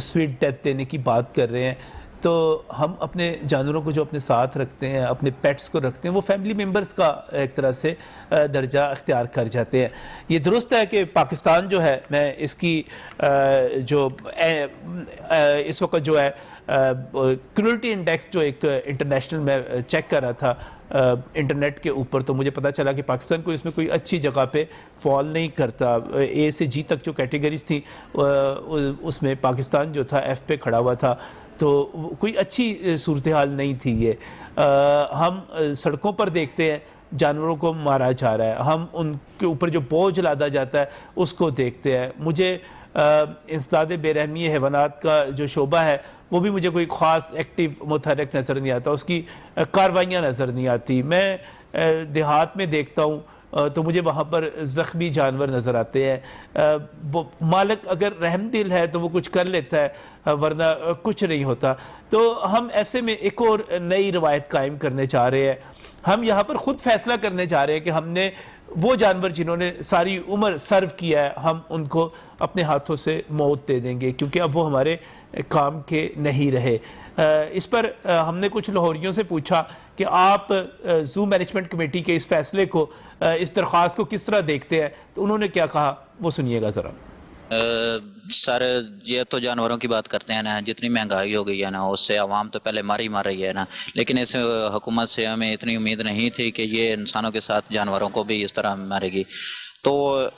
سویٹ ڈیتھ دینے کی بات کر رہے ہیں. تو ہم اپنے جانوروں کو جو اپنے ساتھ رکھتے ہیں, اپنے پیٹس کو رکھتے ہیں, وہ فیملی ممبرز کا ایک طرح سے درجہ اختیار کر جاتے ہیں. یہ درست ہے کہ پاکستان جو ہے, میں اس کی جو اس وقت جو ہے کرولٹی انڈیکس جو ایک انٹرنیشنل میں چیک کر رہا تھا انٹرنیٹ کے اوپر, تو مجھے پتہ چلا کہ پاکستان کو اس میں کوئی اچھی جگہ پہ فال نہیں کرتا. اے سے جی تک جو کیٹیگریز تھیں اس میں پاکستان جو تھا ایف پہ کھڑا ہوا تھا. تو کوئی اچھی صورتحال نہیں تھی یہ. ہم سڑکوں پر دیکھتے ہیں جانوروں کو مارا جا رہا ہے, ہم ان کے اوپر جو بوجھ لادا جاتا ہے اس کو دیکھتے ہیں. مجھے انسداد بے رحمی حیوانات کا جو شعبہ ہے وہ بھی مجھے کوئی خاص ایکٹیو متحرک نظر نہیں آتا, اس کی کارروائیاں نظر نہیں آتی. میں دیہات میں دیکھتا ہوں تو مجھے وہاں پر زخمی جانور نظر آتے ہیں. مالک اگر رحم دل ہے تو وہ کچھ کر لیتا ہے, ورنہ کچھ نہیں ہوتا. تو ہم ایسے میں ایک اور نئی روایت قائم کرنے چاہ رہے ہیں. ہم یہاں پر خود فیصلہ کرنے چاہ رہے ہیں کہ ہم نے وہ جانور جنہوں نے ساری عمر سرو کیا ہے, ہم ان کو اپنے ہاتھوں سے موت دے دیں گے, کیونکہ اب وہ ہمارے کام کے نہیں رہے. اس پر ہم نے کچھ لاہوریوں سے پوچھا کہ آپ زو مینجمنٹ کمیٹی کے اس فیصلے کو, اس درخواست کو کس طرح دیکھتے ہیں, تو انہوں نے کیا کہا وہ سنیے گا ذرا. سر یہ تو جانوروں کی بات کرتے ہیں نا, جتنی مہنگائی ہو گئی ہے نا اس سے عوام تو پہلے مار رہی ہے نا, لیکن اس حکومت سے ہمیں اتنی امید نہیں تھی کہ یہ انسانوں کے ساتھ جانوروں کو بھی اس طرح مارے گی. تو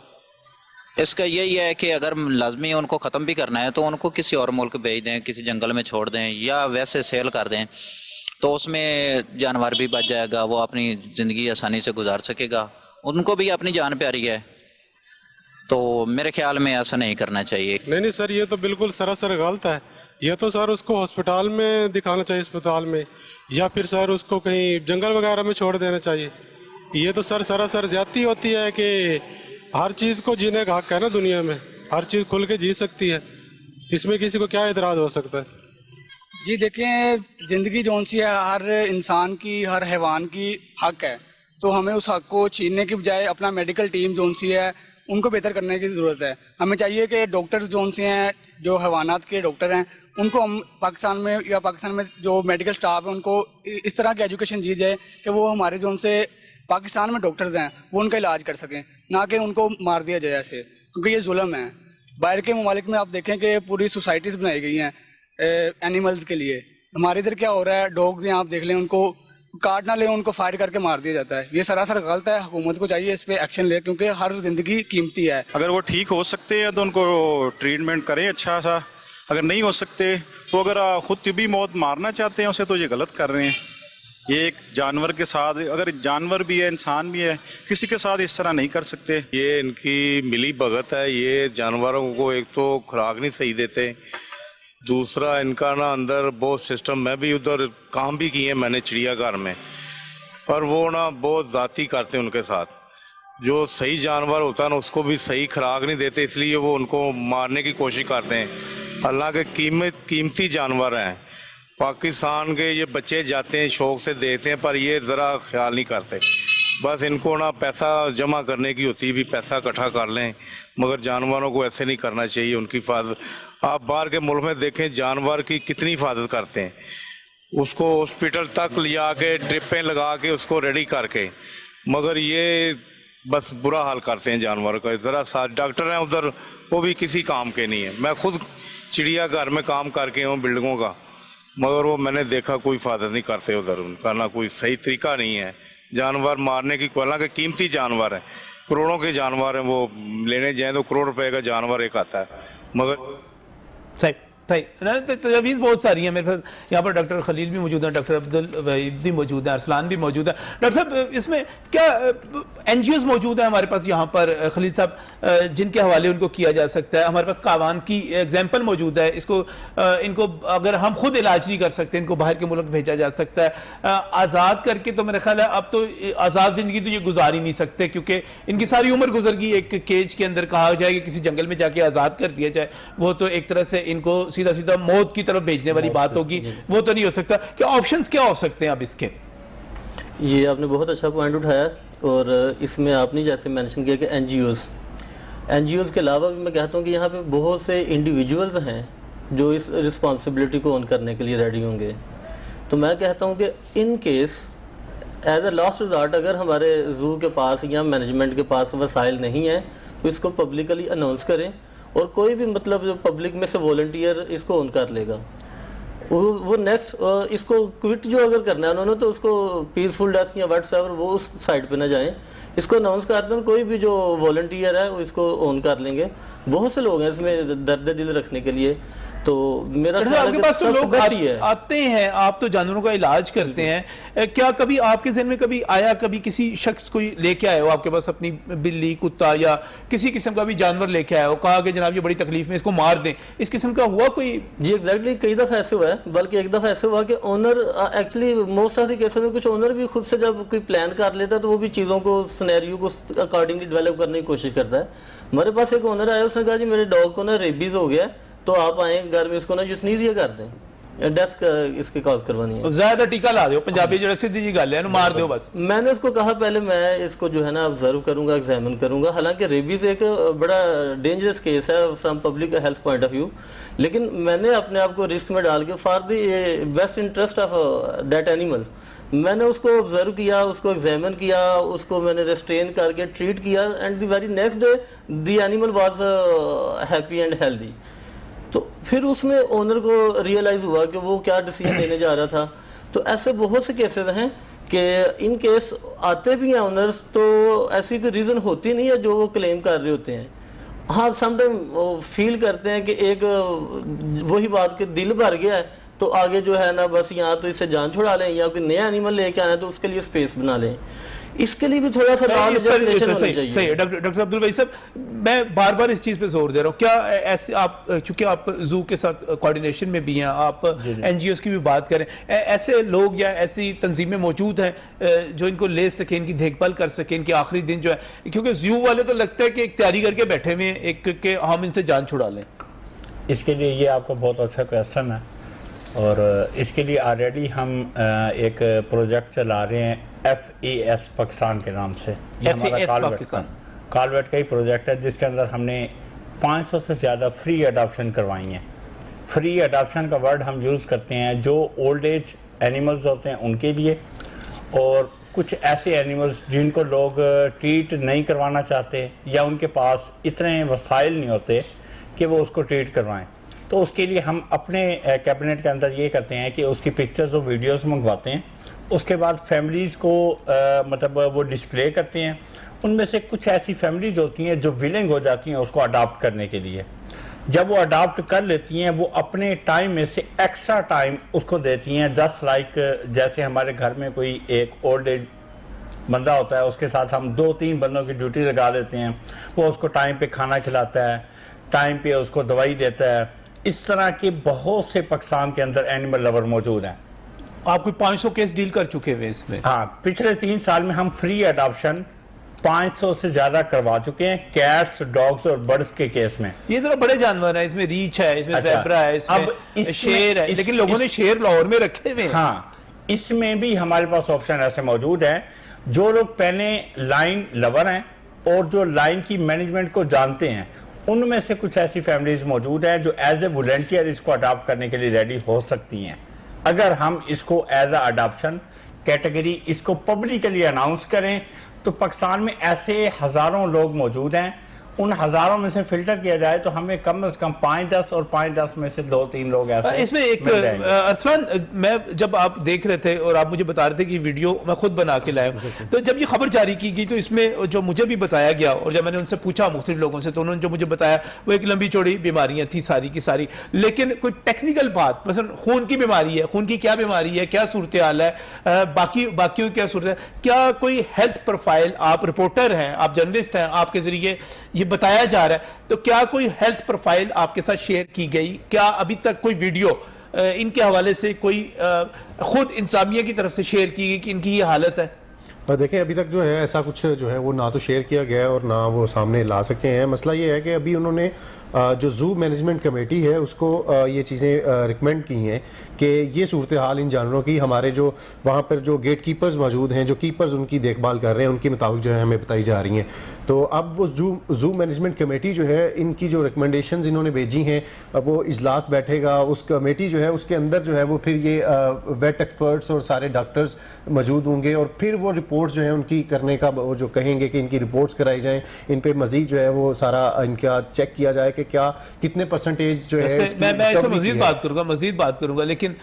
اس کا یہی ہے کہ اگر لازمی ان کو ختم بھی کرنا ہے تو ان کو کسی اور ملک بھیج دیں, کسی جنگل میں چھوڑ دیں یا ویسے سیل کر دیں, تو اس میں جانور بھی بچ جائے گا, وہ اپنی زندگی آسانی سے گزار سکے گا, ان کو بھی اپنی جان پیاری ہے. تو میرے خیال میں ایسا نہیں کرنا چاہیے. نہیں سر, یہ تو بالکل سراسر غلط ہے. یہ تو سر اس کو ہسپتال میں دکھانا چاہیے, اسپتال میں, یا پھر سر اس کو کہیں جنگل وغیرہ میں چھوڑ دینا چاہیے. یہ تو سر سراسر زیادتی ہوتی ہے کہ ہر چیز کو جینے کا حق ہے نا دنیا میں, ہر چیز کھل کے جی سکتی ہے, اس میں کسی کو کیا اعتراض ہو سکتا ہے. جی دیکھیں, زندگی جون سی ہے ہر انسان کی, ہر حیوان کی حق ہے, تو ہمیں اس حق کو چھیننے کی بجائے اپنا میڈیکل ٹیم جون سی ہے ان کو بہتر کرنے کی ضرورت ہے. ہمیں چاہیے کہ ڈاکٹرز جون سے ہیں, جو حیوانات کے ڈاکٹر ہیں, ان کو ہم پاکستان میں جو میڈیکل سٹاف ہے ان کو اس طرح کی ایجوکیشن دی جائے کہ وہ ہمارے جون سے پاکستان میں ڈاکٹرز ہیں وہ ان کا علاج کر سکیں, نہ کہ ان کو مار دیا جائے ایسے, کیونکہ یہ ظلم ہے. باہر کے ممالک میں آپ دیکھیں کہ پوری سوسائٹیز بنائی گئی ہیں اینیملز کے لیے. ہمارے ادھر کیا ہو رہا ہے, ڈاگز ہیں آپ دیکھ لیں, ان کو کاٹ نہ لیں ان کو فائر کر کے مار دیا جاتا ہے. یہ سراسر غلط ہے, حکومت کو چاہیے اس پہ ایکشن لے, کیونکہ ہر زندگی قیمتی ہے. اگر وہ ٹھیک ہو سکتے ہیں تو ان کو ٹریٹمنٹ کریں اچھا سا, اگر نہیں ہو سکتے تو اگر خود طبی موت مارنا چاہتے ہیں اسے تو یہ غلط کر رہے ہیں. یہ ایک جانور کے ساتھ, اگر جانور بھی ہے انسان بھی ہے, کسی کے ساتھ اس طرح نہیں کر سکتے. یہ ان کی ملی بھگت ہے. یہ جانوروں کو ایک تو خوراک نہیں صحیح دیتے, دوسرا ان کا نا اندر بہت سسٹم, میں بھی ادھر کام بھی کیے ہیں میں نے چڑیا گھر میں, پر وہ نا بہت ذاتی کرتے ہیں ان کے ساتھ. جو صحیح جانور ہوتا ہے نا اس کو بھی صحیح خوراک نہیں دیتے, اس لیے وہ ان کو مارنے کی کوشش کرتے ہیں. حالانکہ قیمتی جانور ہیں. پاکستان کے یہ بچے جاتے ہیں شوق سے دیتے ہیں, پر یہ ذرا خیال نہیں کرتے. بس ان کو نا پیسہ جمع کرنے کی ہوتی ہے, بھی پیسہ اکٹھا کر لیں, مگر جانوروں کو ایسے نہیں کرنا چاہیے. ان کی حفاظت آپ باہر کے ملک میں دیکھیں جانور کی کتنی حفاظت کرتے ہیں, اس کو ہاسپٹل تک لے جا کے ڈرپیں لگا کے اس کو ریڈی کر کے, مگر یہ بس برا حال کرتے ہیں جانوروں کا. ذرا ساتھ ڈاکٹر ہیں ادھر, وہ بھی کسی کام کے نہیں ہیں. میں خود چڑیا گھر میں کام کر کے ہوں بلڈنگوں کا, مگر وہ میں نے دیکھا کوئی حفاظت نہیں کرتے ادھر, ان کا نہ کوئی صحیح طریقہ نہیں ہے جانور مارنے کی. حالانکہ قیمتی جانور ہیں, کروڑوں کے جانور ہیں, وہ لینے جائیں تو کروڑ روپے کا جانور ایک آتا ہے. مگر صحیح تجاویز بہت ساری ہیں میرے پاس. یہاں پر ڈاکٹر خلیل بھی موجود ہیں, ڈاکٹر عبدالوہید بھی موجود ہیں, ارسلان بھی موجود ہے. ڈاکٹر صاحب اس میں کیا این جی اوز موجود ہیں ہمارے پاس یہاں پر خلیل صاحب, جن کے حوالے ان کو کیا جا سکتا ہے؟ ہمارے پاس کاوان کی ایگزامپل موجود ہے, ان کو اگر ہم خود علاج نہیں کر سکتے ان کو باہر کے ملک بھیجا جا سکتا ہے آزاد کر کے. تو میرے خیال ہے اب تو آزاد زندگی تو یہ گزار ہی نہیں سکتے, کیونکہ ان کی ساری عمر گزر گئی ایک کیج کے اندر. کہا جائے کہ کسی جنگل میں جا کے آزاد کر دیا جائے, وہ تو ایک طرح سے ان کو سیدھا سیدھا موت کی طرف بھیجنے والی بات ہوگی, وہ تو نہیں ہو سکتا. کیا آپشنز کیا ہو سکتے ہیں اب اس کے؟ یہ آپ نے بہت اچھا پوائنٹ اٹھایا, اور اس میں آپ نے جیسے مینشن کیا کہ این جی اوز کے علاوہ بھی میں کہتا ہوں کہ یہاں پہ بہت سے انڈیویجولز ہیں جو اس رسپانسبلٹی کو اون کرنے کے لیے ریڈی ہوں گے. تو میں کہتا ہوں کہ in case as a last resort اگر ہمارے زو کے پاس یا مینجمنٹ کے پاس وسائل نہیں ہیں تو اس کو پبلکلی اناؤنس کریں, اور کوئی بھی مطلب جو پبلک میں سے والنٹیئر اس کو اون کر لے گا, وہ نیکسٹ اس کو کوئٹ جو اگر کرنا ہے انہوں نے تو اس کو پیسفل ڈیتھ یا واٹس ایور وہ اس سائٹ پہ نہ جائیں, اس کو اناؤنس کر دیں. کوئی بھی جو والنٹیئر ہے وہ اس کو اون کر لیں گے. بہت سے لوگ ہیں اس میں درد دل رکھنے کے لیے. تو میرا آپ کے پاس تو لوگ آتے ہیں, آپ تو جانوروں کا علاج کرتے ہیں, کیا کبھی آپ کے ذہن میں کبھی آیا, کبھی کسی شخص کوئی لے کے آئے ہو آپ کے پاس اپنی بلی کتا یا کسی قسم کا بھی جانور لے کے آیا ہو, کہا کہ جناب یہ بڑی تکلیف میں اس کو مار دیں, اس قسم کا ہوا کوئی؟ جی ایگزیکٹلی, کئی دفعہ ایسے ہوا ہے. بلکہ ایک دفعہ ایسے ہوا کہ owner actually most of the cases میں کچھ اونر بھی خود سے جب کوئی پلان کر لیتا ہے تو وہ بھی چیزوں کو سینیریو کو اکارڈنگلی ڈیولپ کرنے کی کوشش کرتا ہے. ہمارے پاس ایک اونر آیا, اس نے کہا جی میرے ڈاگ کو نا ریبیز ہو گیا, تو آپ آئیں گھر میں اس کو نا یوسنیزیا کر دیں, ڈیتھ اس کی کاز کروانی ہے, زیادہ ٹیکا لا دیو, پنجابی جو سیدھی جی گل ہے مار دیو بس. میں نے اس کو کہا پہلے میں اس کو جو ہے نا آبزرو کروں گا, ایگزامن کروں گا. حالانکہ ریبیز ایک بڑا ڈینجرس کیس ہے from public health point of view, لیکن میں نے اپنے آپ کو رسک میں ڈال کے for the best interest of that animal میں نے اس کو آبزرو کیا, اس کو ایگزامن کیا, اس کو میں نے ریسٹرین کر کے ٹریٹ کیا, and the very next day the animal was happy and healthy. تو پھر اس میں اونر کو ریئلائز ہوا کہ وہ کیا ڈیسیجن لینے جا رہا تھا. تو ایسے بہت سے کیسز ہیں کہ ان کیس آتے بھی ہیں اونرز, تو ایسی کوئی ریزن ہوتی نہیں ہے جو وہ کلیم کر رہے ہوتے ہیں. ہاں سم ٹائم وہ فیل کرتے ہیں کہ ایک وہی بات کہ دل بھر گیا ہے تو آگے جو ہے نا بس یہاں تو اس سے جان چھڑا لیں, یا کوئی نیا اینیمل لے کے آنا ہے تو اس کے لیے اسپیس بنا لیں. اس کے لیے بھی تھوڑا سا صحیح. ڈاکٹر عبدالوہی صاحب, میں بار بار اس چیز پہ زور دے رہا ہوں, کیا ایسے آپ چونکہ آپ زو کے ساتھ کوارڈینیشن میں بھی ہیں, آپ این جی اوز کی بھی بات کریں, ایسے لوگ یا ایسی تنظیمیں موجود ہیں جو ان کو لے سکیں, ان کی دیکھ بھال کر سکیں, ان کے آخری دن جو ہے, کیونکہ زو والے تو لگتا ہے کہ ایک تیاری کر کے بیٹھے ہوئے ہیں ایک کہ ہم ان سے جان چھڑا لیں. اس کے لیے یہ آپ کو بہت اچھا کویسچن ہے, اور اس کے لیے آلریڈی ہم ایک پروجیکٹ چلا رہے ہیں FAS پاکستان کے نام سے. یہ ہمارا کالویٹ کا ہی پروجیکٹ ہے جس کے اندر ہم نے 500 سے زیادہ فری اڈاپشن کروائی ہیں. فری اڈاپشن کا ورڈ ہم یوز کرتے ہیں جو اولڈ ایج اینیملز ہوتے ہیں ان کے لیے, اور کچھ ایسے اینیملز جن کو لوگ ٹریٹ نہیں کروانا چاہتے یا ان کے پاس اتنے وسائل نہیں ہوتے کہ وہ اس کو ٹریٹ کروائیں. تو اس کے لیے ہم اپنے کیبنٹ کے اندر یہ کرتے ہیں کہ اس کی پکچرز اور ویڈیوز منگواتے ہیں, اس کے بعد فیملیز کو مطلب وہ ڈسپلے کرتے ہیں. ان میں سے کچھ ایسی فیملیز ہوتی ہیں جو ولنگ ہو جاتی ہیں اس کو اڈاپٹ کرنے کے لیے. جب وہ اڈاپٹ کر لیتی ہیں وہ اپنے ٹائم میں سے ایکسٹرا ٹائم اس کو دیتی ہیں, جسٹ لائک جیسے ہمارے گھر میں کوئی ایک اولڈ ایج بندہ ہوتا ہے, اس کے ساتھ ہم 2-3 بندوں کی ڈیوٹی لگا دیتے ہیں, وہ اس کو ٹائم پہ کھانا کھلاتا ہے, ٹائم پہ اس کو دوائی دیتا ہے. اس طرح کے بہت سے پاکستان کے اندر اینیمل لور موجود ہیں. آپ کوئی 500 کیس ڈیل کر چکے ہوئے اس میں؟ ہاں, پچھلے 3 سال میں ہم فری اڈاپشن 500 سے زیادہ کروا چکے ہیں, کیٹس, ڈاگز اور برڈز کے کیس میں. یہ ذرا بڑے جانور ہیں, اس میں ریچھ ہے, اس میں زیبرا ہے, اس میں شیر ہے, لیکن لوگوں نے شیر لاہور میں رکھے ہوئے ہیں. ہاں, اس میں بھی ہمارے پاس آپشن ایسے موجود ہیں. جو لوگ پہلے لائن لور ہیں اور جو لائن کی مینجمنٹ کو جانتے ہیں, ان میں سے کچھ ایسی فیملیز موجود ہیں جو ایز اے والنٹیئر اس کو اڈاپٹ کرنے کے لیے ریڈی ہو سکتی ہیں. اگر ہم اس کو ایز اے اڈاپشن کیٹیگری اس کو پبلکلی اناؤنس کریں تو پاکستان میں ایسے ہزاروں لوگ موجود ہیں. ان ہزاروں میں سے فلٹر کیا جائے تو ہمیں کم از کم 5-10 اور 5-10 میں سے 2-3 لوگ ایسے اس میں ایک ارسلان, میں جب آپ دیکھ رہے تھے اور آپ مجھے بتا رہے تھے کہ ویڈیو میں خود بنا کے لایا ہوں, تو جب یہ خبر جاری کی گئی تو اس میں جو مجھے بھی بتایا گیا اور جب میں نے ان سے پوچھا مختلف لوگوں سے تو انہوں نے جو مجھے بتایا وہ ایک لمبی چوڑی بیماریاں تھیں ساری کی ساری, لیکن کوئی ٹیکنیکل بات مثلا خون کی بیماری ہے, خون کی کیا بیماری ہے, کیا صورتحال ہے, باقیوں کیا صورت ہے, کیا کوئی ہیلتھ پروفائل, آپ رپورٹر ہیں, آپ جرنلسٹ ہیں, آپ کے ذریعے یہ بتایا جا رہا ہے, تو کیا کوئی ہیلتھ پروفائل آپ کے ساتھ شیئر کی گئی؟ کیا ابھی تک کوئی ویڈیو ان کے حوالے سے کوئی خود انسامیہ کی طرف سے شیئر کی گئی کہ ان کی یہ حالت ہے؟ دیکھیں ابھی تک جو ہے ایسا کچھ جو ہے وہ نہ تو شیئر کیا گیا ہے اور نہ وہ سامنے لا سکے ہیں. مسئلہ یہ ہے کہ ابھی انہوں نے جو زو مینجمنٹ کمیٹی ہے اس کو یہ چیزیں ریکمینڈ کی ہیں کہ یہ صورتحال ان جانوروں کی ہمارے جو وہاں پر جو گیٹ کیپرز موجود ہیں, جو کیپرز ان کی دیکھ بھال کر رہے ہیں, ان کے مطابق جو ہے ہمیں بتائی جا رہی ہیں. تو اب وہ زو مینجمنٹ کمیٹی جو ہے ان کی جو ریکمنڈیشنز انہوں نے بھیجی ہیں, وہ اجلاس بیٹھے گا, اس کمیٹی جو ہے اس کے اندر جو ہے وہ پھر یہ ویٹ ایکسپرٹس اور سارے ڈاکٹرز موجود ہوں گے, اور پھر وہ رپورٹس جو ہیں ان کی کرنے کا وہ جو کہیں گے کہ ان کی رپورٹس کرائی جائیں, ان پہ مزید جو ہے وہ سارا ان کا چیک کیا جائے کہ کیا کتنے پرسنٹیج جو ہے. میں اس پر مزید بات کروں گا, لیکن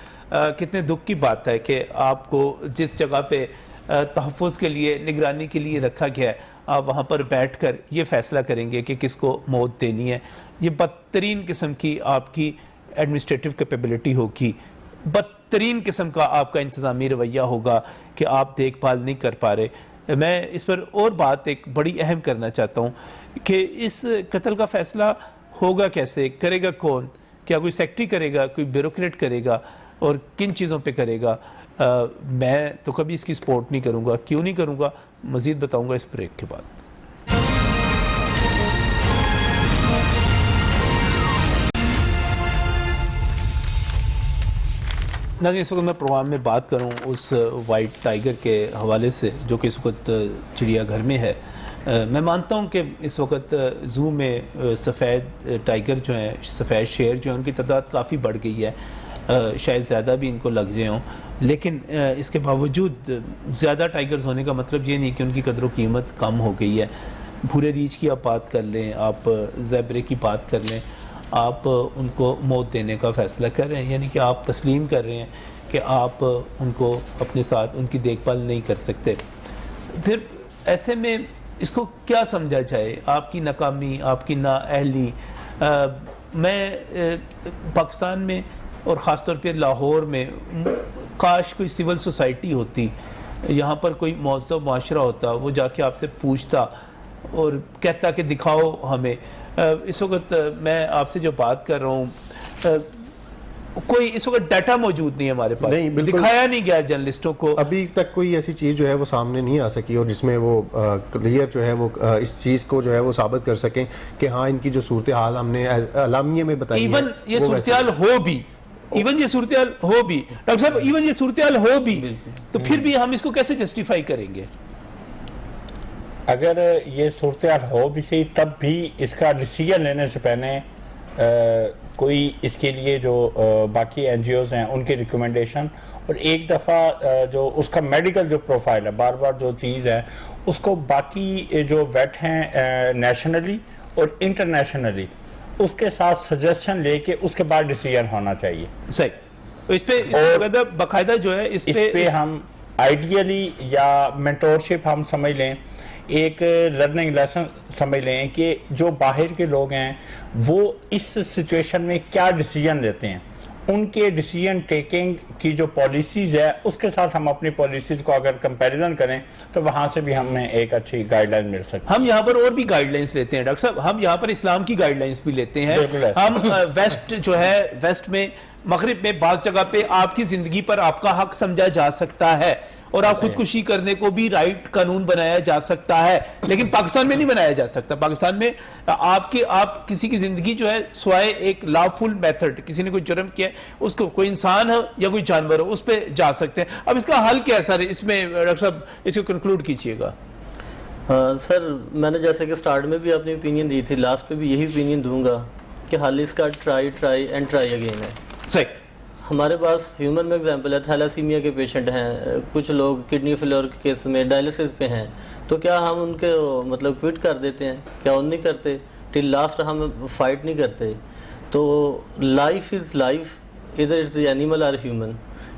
کتنے دکھ کی بات ہے کہ آپ کو جس جگہ پہ تحفظ کے لیے, نگرانی کے لیے رکھا گیا ہے, آپ وہاں پر بیٹھ کر یہ فیصلہ کریں گے کہ کس کو موت دینی ہے. یہ بدترین قسم کی آپ کی ایڈمنسٹریٹو کیپیبلٹی ہوگی, بدترین قسم کا آپ کا انتظامی رویہ ہوگا کہ آپ دیکھ بھال نہیں کر پا رہے. میں اس پر اور بات ایک بڑی اہم کرنا چاہتا ہوں کہ اس قتل کا فیصلہ ہوگا کیسے, کرے گا کون, کیا کوئی سیکٹری کرے گا, کوئی بیوروکریٹ کرے گا, اور کن چیزوں پہ کرے گا؟ میں تو کبھی اس کی سپورٹ نہیں کروں گا. کیوں نہیں کروں گا مزید بتاؤں گا اس بریک کے بعد. ناظرین, اس وقت میں پروگرام میں بات کروں اس وائٹ ٹائیگر کے حوالے سے جو کہ اس وقت چڑیا گھر میں ہے. میں مانتا ہوں کہ اس وقت زو میں سفید ٹائیگر جو ہیں, سفید شیر جو ہیں, ان کی تعداد کافی بڑھ گئی ہے. شاید زیادہ بھی ان کو لگ گئے ہوں، لیکن اس کے باوجود زیادہ ٹائیگرز ہونے کا مطلب یہ نہیں کہ ان کی قدر و قیمت کم ہو گئی ہے. بھورے ریچھ کی آپ بات کر لیں، آپ زیبرے کی بات کر لیں، آپ ان کو موت دینے کا فیصلہ کر رہے ہیں، یعنی کہ آپ تسلیم کر رہے ہیں کہ آپ ان کو اپنے ساتھ ان کی دیکھ بھال نہیں کر سکتے. پھر ایسے میں اس کو کیا سمجھا جائے؟ آپ کی ناکامی، آپ کی نااہلی. میں پاکستان میں اور خاص طور پہ لاہور میں کاش کوئی سول سوسائٹی ہوتی، یہاں پر کوئی مہذب معاشرہ ہوتا، وہ جا کے آپ سے پوچھتا اور کہتا کہ دکھاؤ ہمیں. اس وقت میں آپ سے جو بات کر رہا ہوں، کوئی اس وقت ڈیٹا موجود نہیں ہے ہمارے پاس، نہیں، بالکل دکھایا نہیں گیا جرنلسٹوں کو. ابھی تک کوئی ایسی چیز جو ہے وہ سامنے نہیں آ سکی اور جس میں وہ کلیئر جو ہے وہ اس چیز کو جو ہے وہ ثابت کر سکیں کہ ہاں ان کی جو صورتحال ہم نے اعلامیے میں بتائی ہے. ایون یہ صورتحال ہو بھی، ایون یہ صورتحال ہو بھی ڈاکٹر صاحب، ایون یہ صورتحال ہو بھی تو پھر بھی ہم اس کو کیسے جسٹیفائی کریں گے؟ اگر یہ صورتحال ہو بھی صحیح، تب بھی اس کا ڈیسیجن لینے سے پہلے کوئی اس کے لیے جو باقی این جی اوز ہیں ان کی ریکمنڈیشن، اور ایک دفعہ جو اس کا میڈیکل جو پروفائل ہے، بار بار جو چیز ہے اس کو باقی جو ویٹ ہیں نیشنلی اور انٹرنیشنلی اس کے ساتھ سجیشن لے کے اس کے بعد ڈیسیجن ہونا چاہیے. صحیح. اس پہ باقاعدہ جو ہے اس پہ ہم آئیڈیلی یا مینٹورشپ ہم سمجھ لیں، ایک لرننگ لیسن سمجھ لیں کہ جو باہر کے لوگ ہیں وہ اس سچویشن میں کیا ڈیسیجن لیتے ہیں، ان کے ڈیسیجن ٹیکنگ کی جو پالیسیز ہے اس کے ساتھ ہم اپنی پالیسیز کو اگر کمپیریزن کریں تو وہاں سے بھی ہمیں ایک اچھی گائیڈ لائن مل سکتی ہے. ہم یہاں پر اور بھی گائیڈ لائنس لیتے ہیں ڈاکٹر صاحب، ہم یہاں پر اسلام کی گائیڈ لائنس بھی لیتے ہیں. ہم ویسٹ جو ہے، ویسٹ میں، مغرب میں بعض جگہ پہ آپ کی زندگی پر آپ کا حق سمجھا جا سکتا ہے اور آپ خودکشی کرنے کو بھی رائٹ قانون بنایا جا سکتا ہے، لیکن پاکستان میں نہیں بنایا جا سکتا. پاکستان میں آپ کسی کی زندگی جو ہے سوائے ایک لافل میتھڈ، کسی نے کوئی جرم کیا اس کو، کوئی انسان ہو یا کوئی جانور ہو، اس پہ جا سکتے ہیں. اب اس کا حل کیا ہے سر؟ اس میں ڈاکٹر صاحب اس کو کنکلوڈ کیجئے گا. سر میں نے جیسے کہ سٹارٹ میں بھی اپنی اوپینین دی تھی، لاسٹ پہ بھی یہی اوپینین دوں گا کہ حل اس کا ٹرائی اینڈ ٹرائی اگین ہے. صحیح. ہمارے پاس ہیومن میں ایگزامپل ہے، تھیلاسیمیا کے پیشنٹ ہیں، کچھ لوگ کڈنی فیلور کے کیس میں ڈائلسس پہ ہیں، تو کیا ہم ان کے مطلب کوئٹ کر دیتے ہیں؟ کیا ان نہیں کرتے؟ ٹل لاسٹ ہم فائٹ نہیں کرتے؟ تو لائف از لائف، ادھر اٹس دی اینیمل اور ہیومن.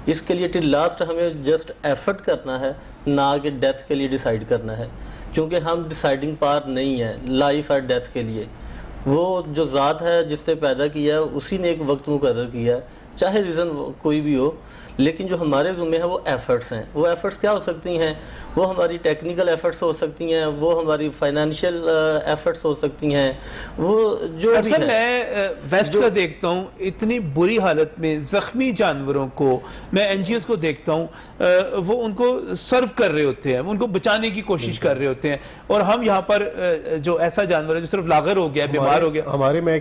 اس کے لیے ٹل لاسٹ ہمیں جسٹ ایفرٹ کرنا ہے، نہ کہ ڈیتھ کے لیے ڈیسائیڈ کرنا ہے، کیونکہ ہم ڈیسائیڈنگ پار نہیں ہے لائف اور ڈیتھ کے لیے. وہ جو ذات ہے جس نے پیدا کیا ہے اسی نے ایک وقت مقرر کیا ہے، چاہے ریزن کوئی بھی ہو، لیکن جو ہمارے ذمہ ہے وہ ایفرٹس ہیں. وہ ایفرٹس کیا ہو سکتی ہیں؟ وہ ہماری ٹیکنیکل ایفرٹس ہو سکتی ہیں، وہ ہماری فائنینشیل ایفرٹس ہو سکتی ہیں، وہ جو بھی اکثر ہے. میں ویسٹ کا دیکھتا ہوں اتنی بری حالت میں زخمی جانوروں کو، میں این جی اوز کو دیکھتا ہوں، وہ ان کو سرو کر رہے ہوتے ہیں، ان کو بچانے کی کوشش کر رہے ہوتے ہیں، اور ہم یہاں پر جو ایسا جانور ہے جو صرف لاغر ہو گیا، بیمار ہو گیا. ہمارے میں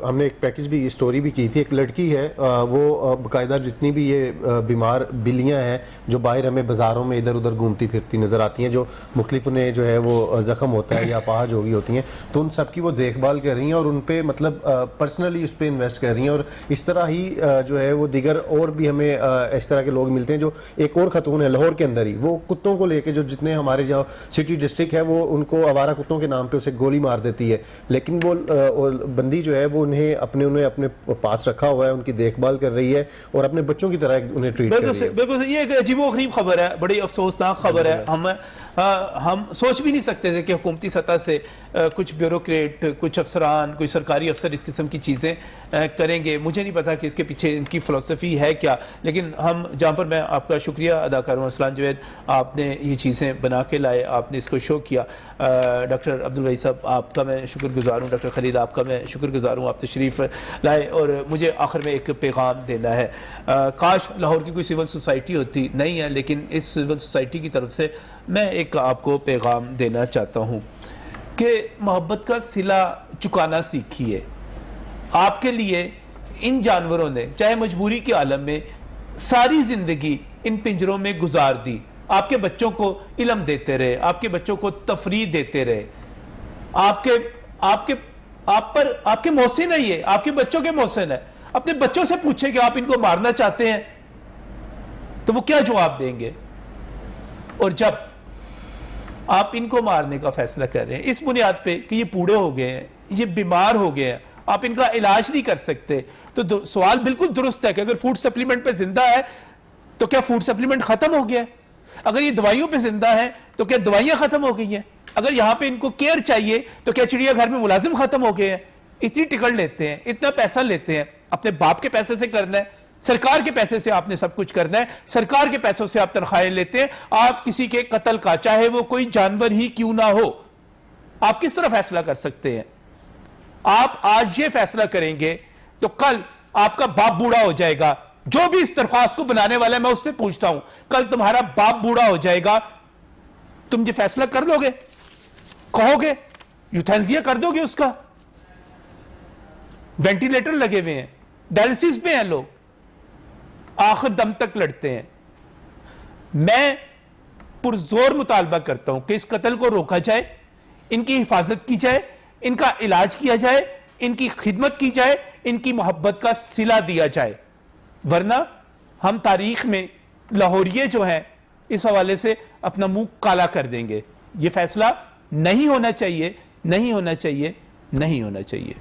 ہم نے ایک پیکج بھی اسٹوری بھی کی تھی. ایک لڑکی ہے، وہ باقاعدہ جتنی بھی یہ بیمار بلیاں ہیں جو باہر ہمیں بازاروں میں ادھر ادھر گھومتی پھرتی نظر آتی ہیں، جو مختلف انہیں جو ہے وہ زخم ہوتا ہے یا اپاہج ہو گئی ہوتی ہیں، تو ان سب کی وہ دیکھ بھال کر رہی ہیں اور ان پہ مطلب پرسنلی اس پہ انویسٹ کر رہی ہیں. اور اس طرح ہی جو ہے وہ دیگر اور بھی ہمیں اس طرح کے لوگ ملتے ہیں. جو ایک اور خاتون ہے لاہور کے اندر ہی، وہ کتوں کو لے کے، جو جتنے ہمارے جو سٹی ڈسٹرکٹ ہے وہ ان کو آوارہ کتوں کے نام پہ اسے گولی مار دیتی ہے، لیکن وہ بندی جو ہے وہ انہیں اپنے پاس رکھا ہوا ہے، ان کی دیکھ بھال کر رہی ہے اور اپنے بچوں کی طرح انہیں ٹریٹ کر رہی ہے. بالکل. یہ ایک عجیب و غریب خبر ہے، بڑی افسوسناک خبر ہے. ہم سوچ بھی نہیں سکتے تھے کہ حکومتی سطح سے کچھ بیوروکریٹ، کچھ افسران، کوئی سرکاری افسر اس قسم کی چیزیں کریں گے. مجھے نہیں پتا کہ اس کے پیچھے ان کی فلسفی ہے کیا، لیکن ہم جہاں پر میں آپ کا شکریہ ادا کروں ارسلان جوید، آپ نے یہ چیزیں بنا کے لائے، آپ نے اس کو شو کیا. ڈاکٹر عبدالوہی صاحب آپ کا میں شکر گزار ہوں، ڈاکٹر خالد آپ کا میں شکر گزار ہوں، آپ تشریف لائے. اور مجھے آخر میں ایک پیغام دینا ہے، کاش لاہور کی کوئی سول سوسائٹی ہوتی، نہیں ہے، لیکن اس سول سوسائٹی کی طرف سے میں ایک آپ کو پیغام دینا چاہتا ہوں کہ محبت کا صلہ چکانا سیکھیے. آپ کے لیے ان جانوروں نے چاہے مجبوری کے عالم میں ساری زندگی ان پنجروں میں گزار دی، آپ کے بچوں کو علم دیتے رہے، آپ کے بچوں کو تفریح دیتے رہے، آپ کے محسن ہے، یہ آپ کے بچوں کے محسن ہے. اپنے بچوں سے پوچھیں کہ آپ ان کو مارنا چاہتے ہیں تو وہ کیا جواب دیں گے. اور جب آپ ان کو مارنے کا فیصلہ کر رہے ہیں اس بنیاد پہ کہ یہ پوڑے ہو گئے ہیں, یہ بیمار ہو گئے ہیں, آپ ان کا علاج نہیں کر سکتے, تو سوال بالکل درست ہے کہ اگر فوڈ سپلیمنٹ پہ زندہ ہے تو کیا فوڈ سپلیمنٹ ختم ہو گیا ہے؟ اگر یہ دوائیوں پہ زندہ ہے تو کیا دوائیاں ختم ہو گئی ہیں؟ اگر یہاں پہ ان کو کیئر چاہیے تو کیا چڑیا گھر میں ملازم ختم ہو گئے ہیں؟ اتنی ٹکٹ لیتے ہیں, اتنا پیسہ لیتے ہیں, اپنے باپ کے پیسے سے کرنا ہے, سرکار کے پیسے سے آپ نے سب کچھ کرنا ہے, سرکار کے پیسوں سے آپ تنخواہیں لیتے ہیں, آپ کسی کے قتل کا چاہے وہ کوئی جانور ہی کیوں نہ ہو آپ کس طرح فیصلہ کر سکتے ہیں؟ آپ آج یہ فیصلہ کریں گے تو کل آپ کا باپ بوڑھا ہو جائے گا. جو بھی اس درخواست کو بنانے والا ہے میں اس سے پوچھتا ہوں, کل تمہارا باپ بوڑھا ہو جائے گا, تم یہ فیصلہ کر لو گے؟ کہو گے یوتھینزیا کر دو گے؟ اس کا وینٹیلیٹر لگے ہوئے ہیں, ڈائلسس پہ ہیں لوگ, آخر دم تک لڑتے ہیں. میں پرزور مطالبہ کرتا ہوں کہ اس قتل کو روکا جائے, ان کی حفاظت کی جائے, ان کا علاج کیا جائے, ان کی خدمت کی جائے, ان کی محبت کا صلہ دیا جائے, ورنہ ہم تاریخ میں لاہوریے جو ہیں اس حوالے سے اپنا منہ کالا کر دیں گے. یہ فیصلہ نہیں ہونا چاہیے, نہیں ہونا چاہیے, نہیں ہونا چاہیے.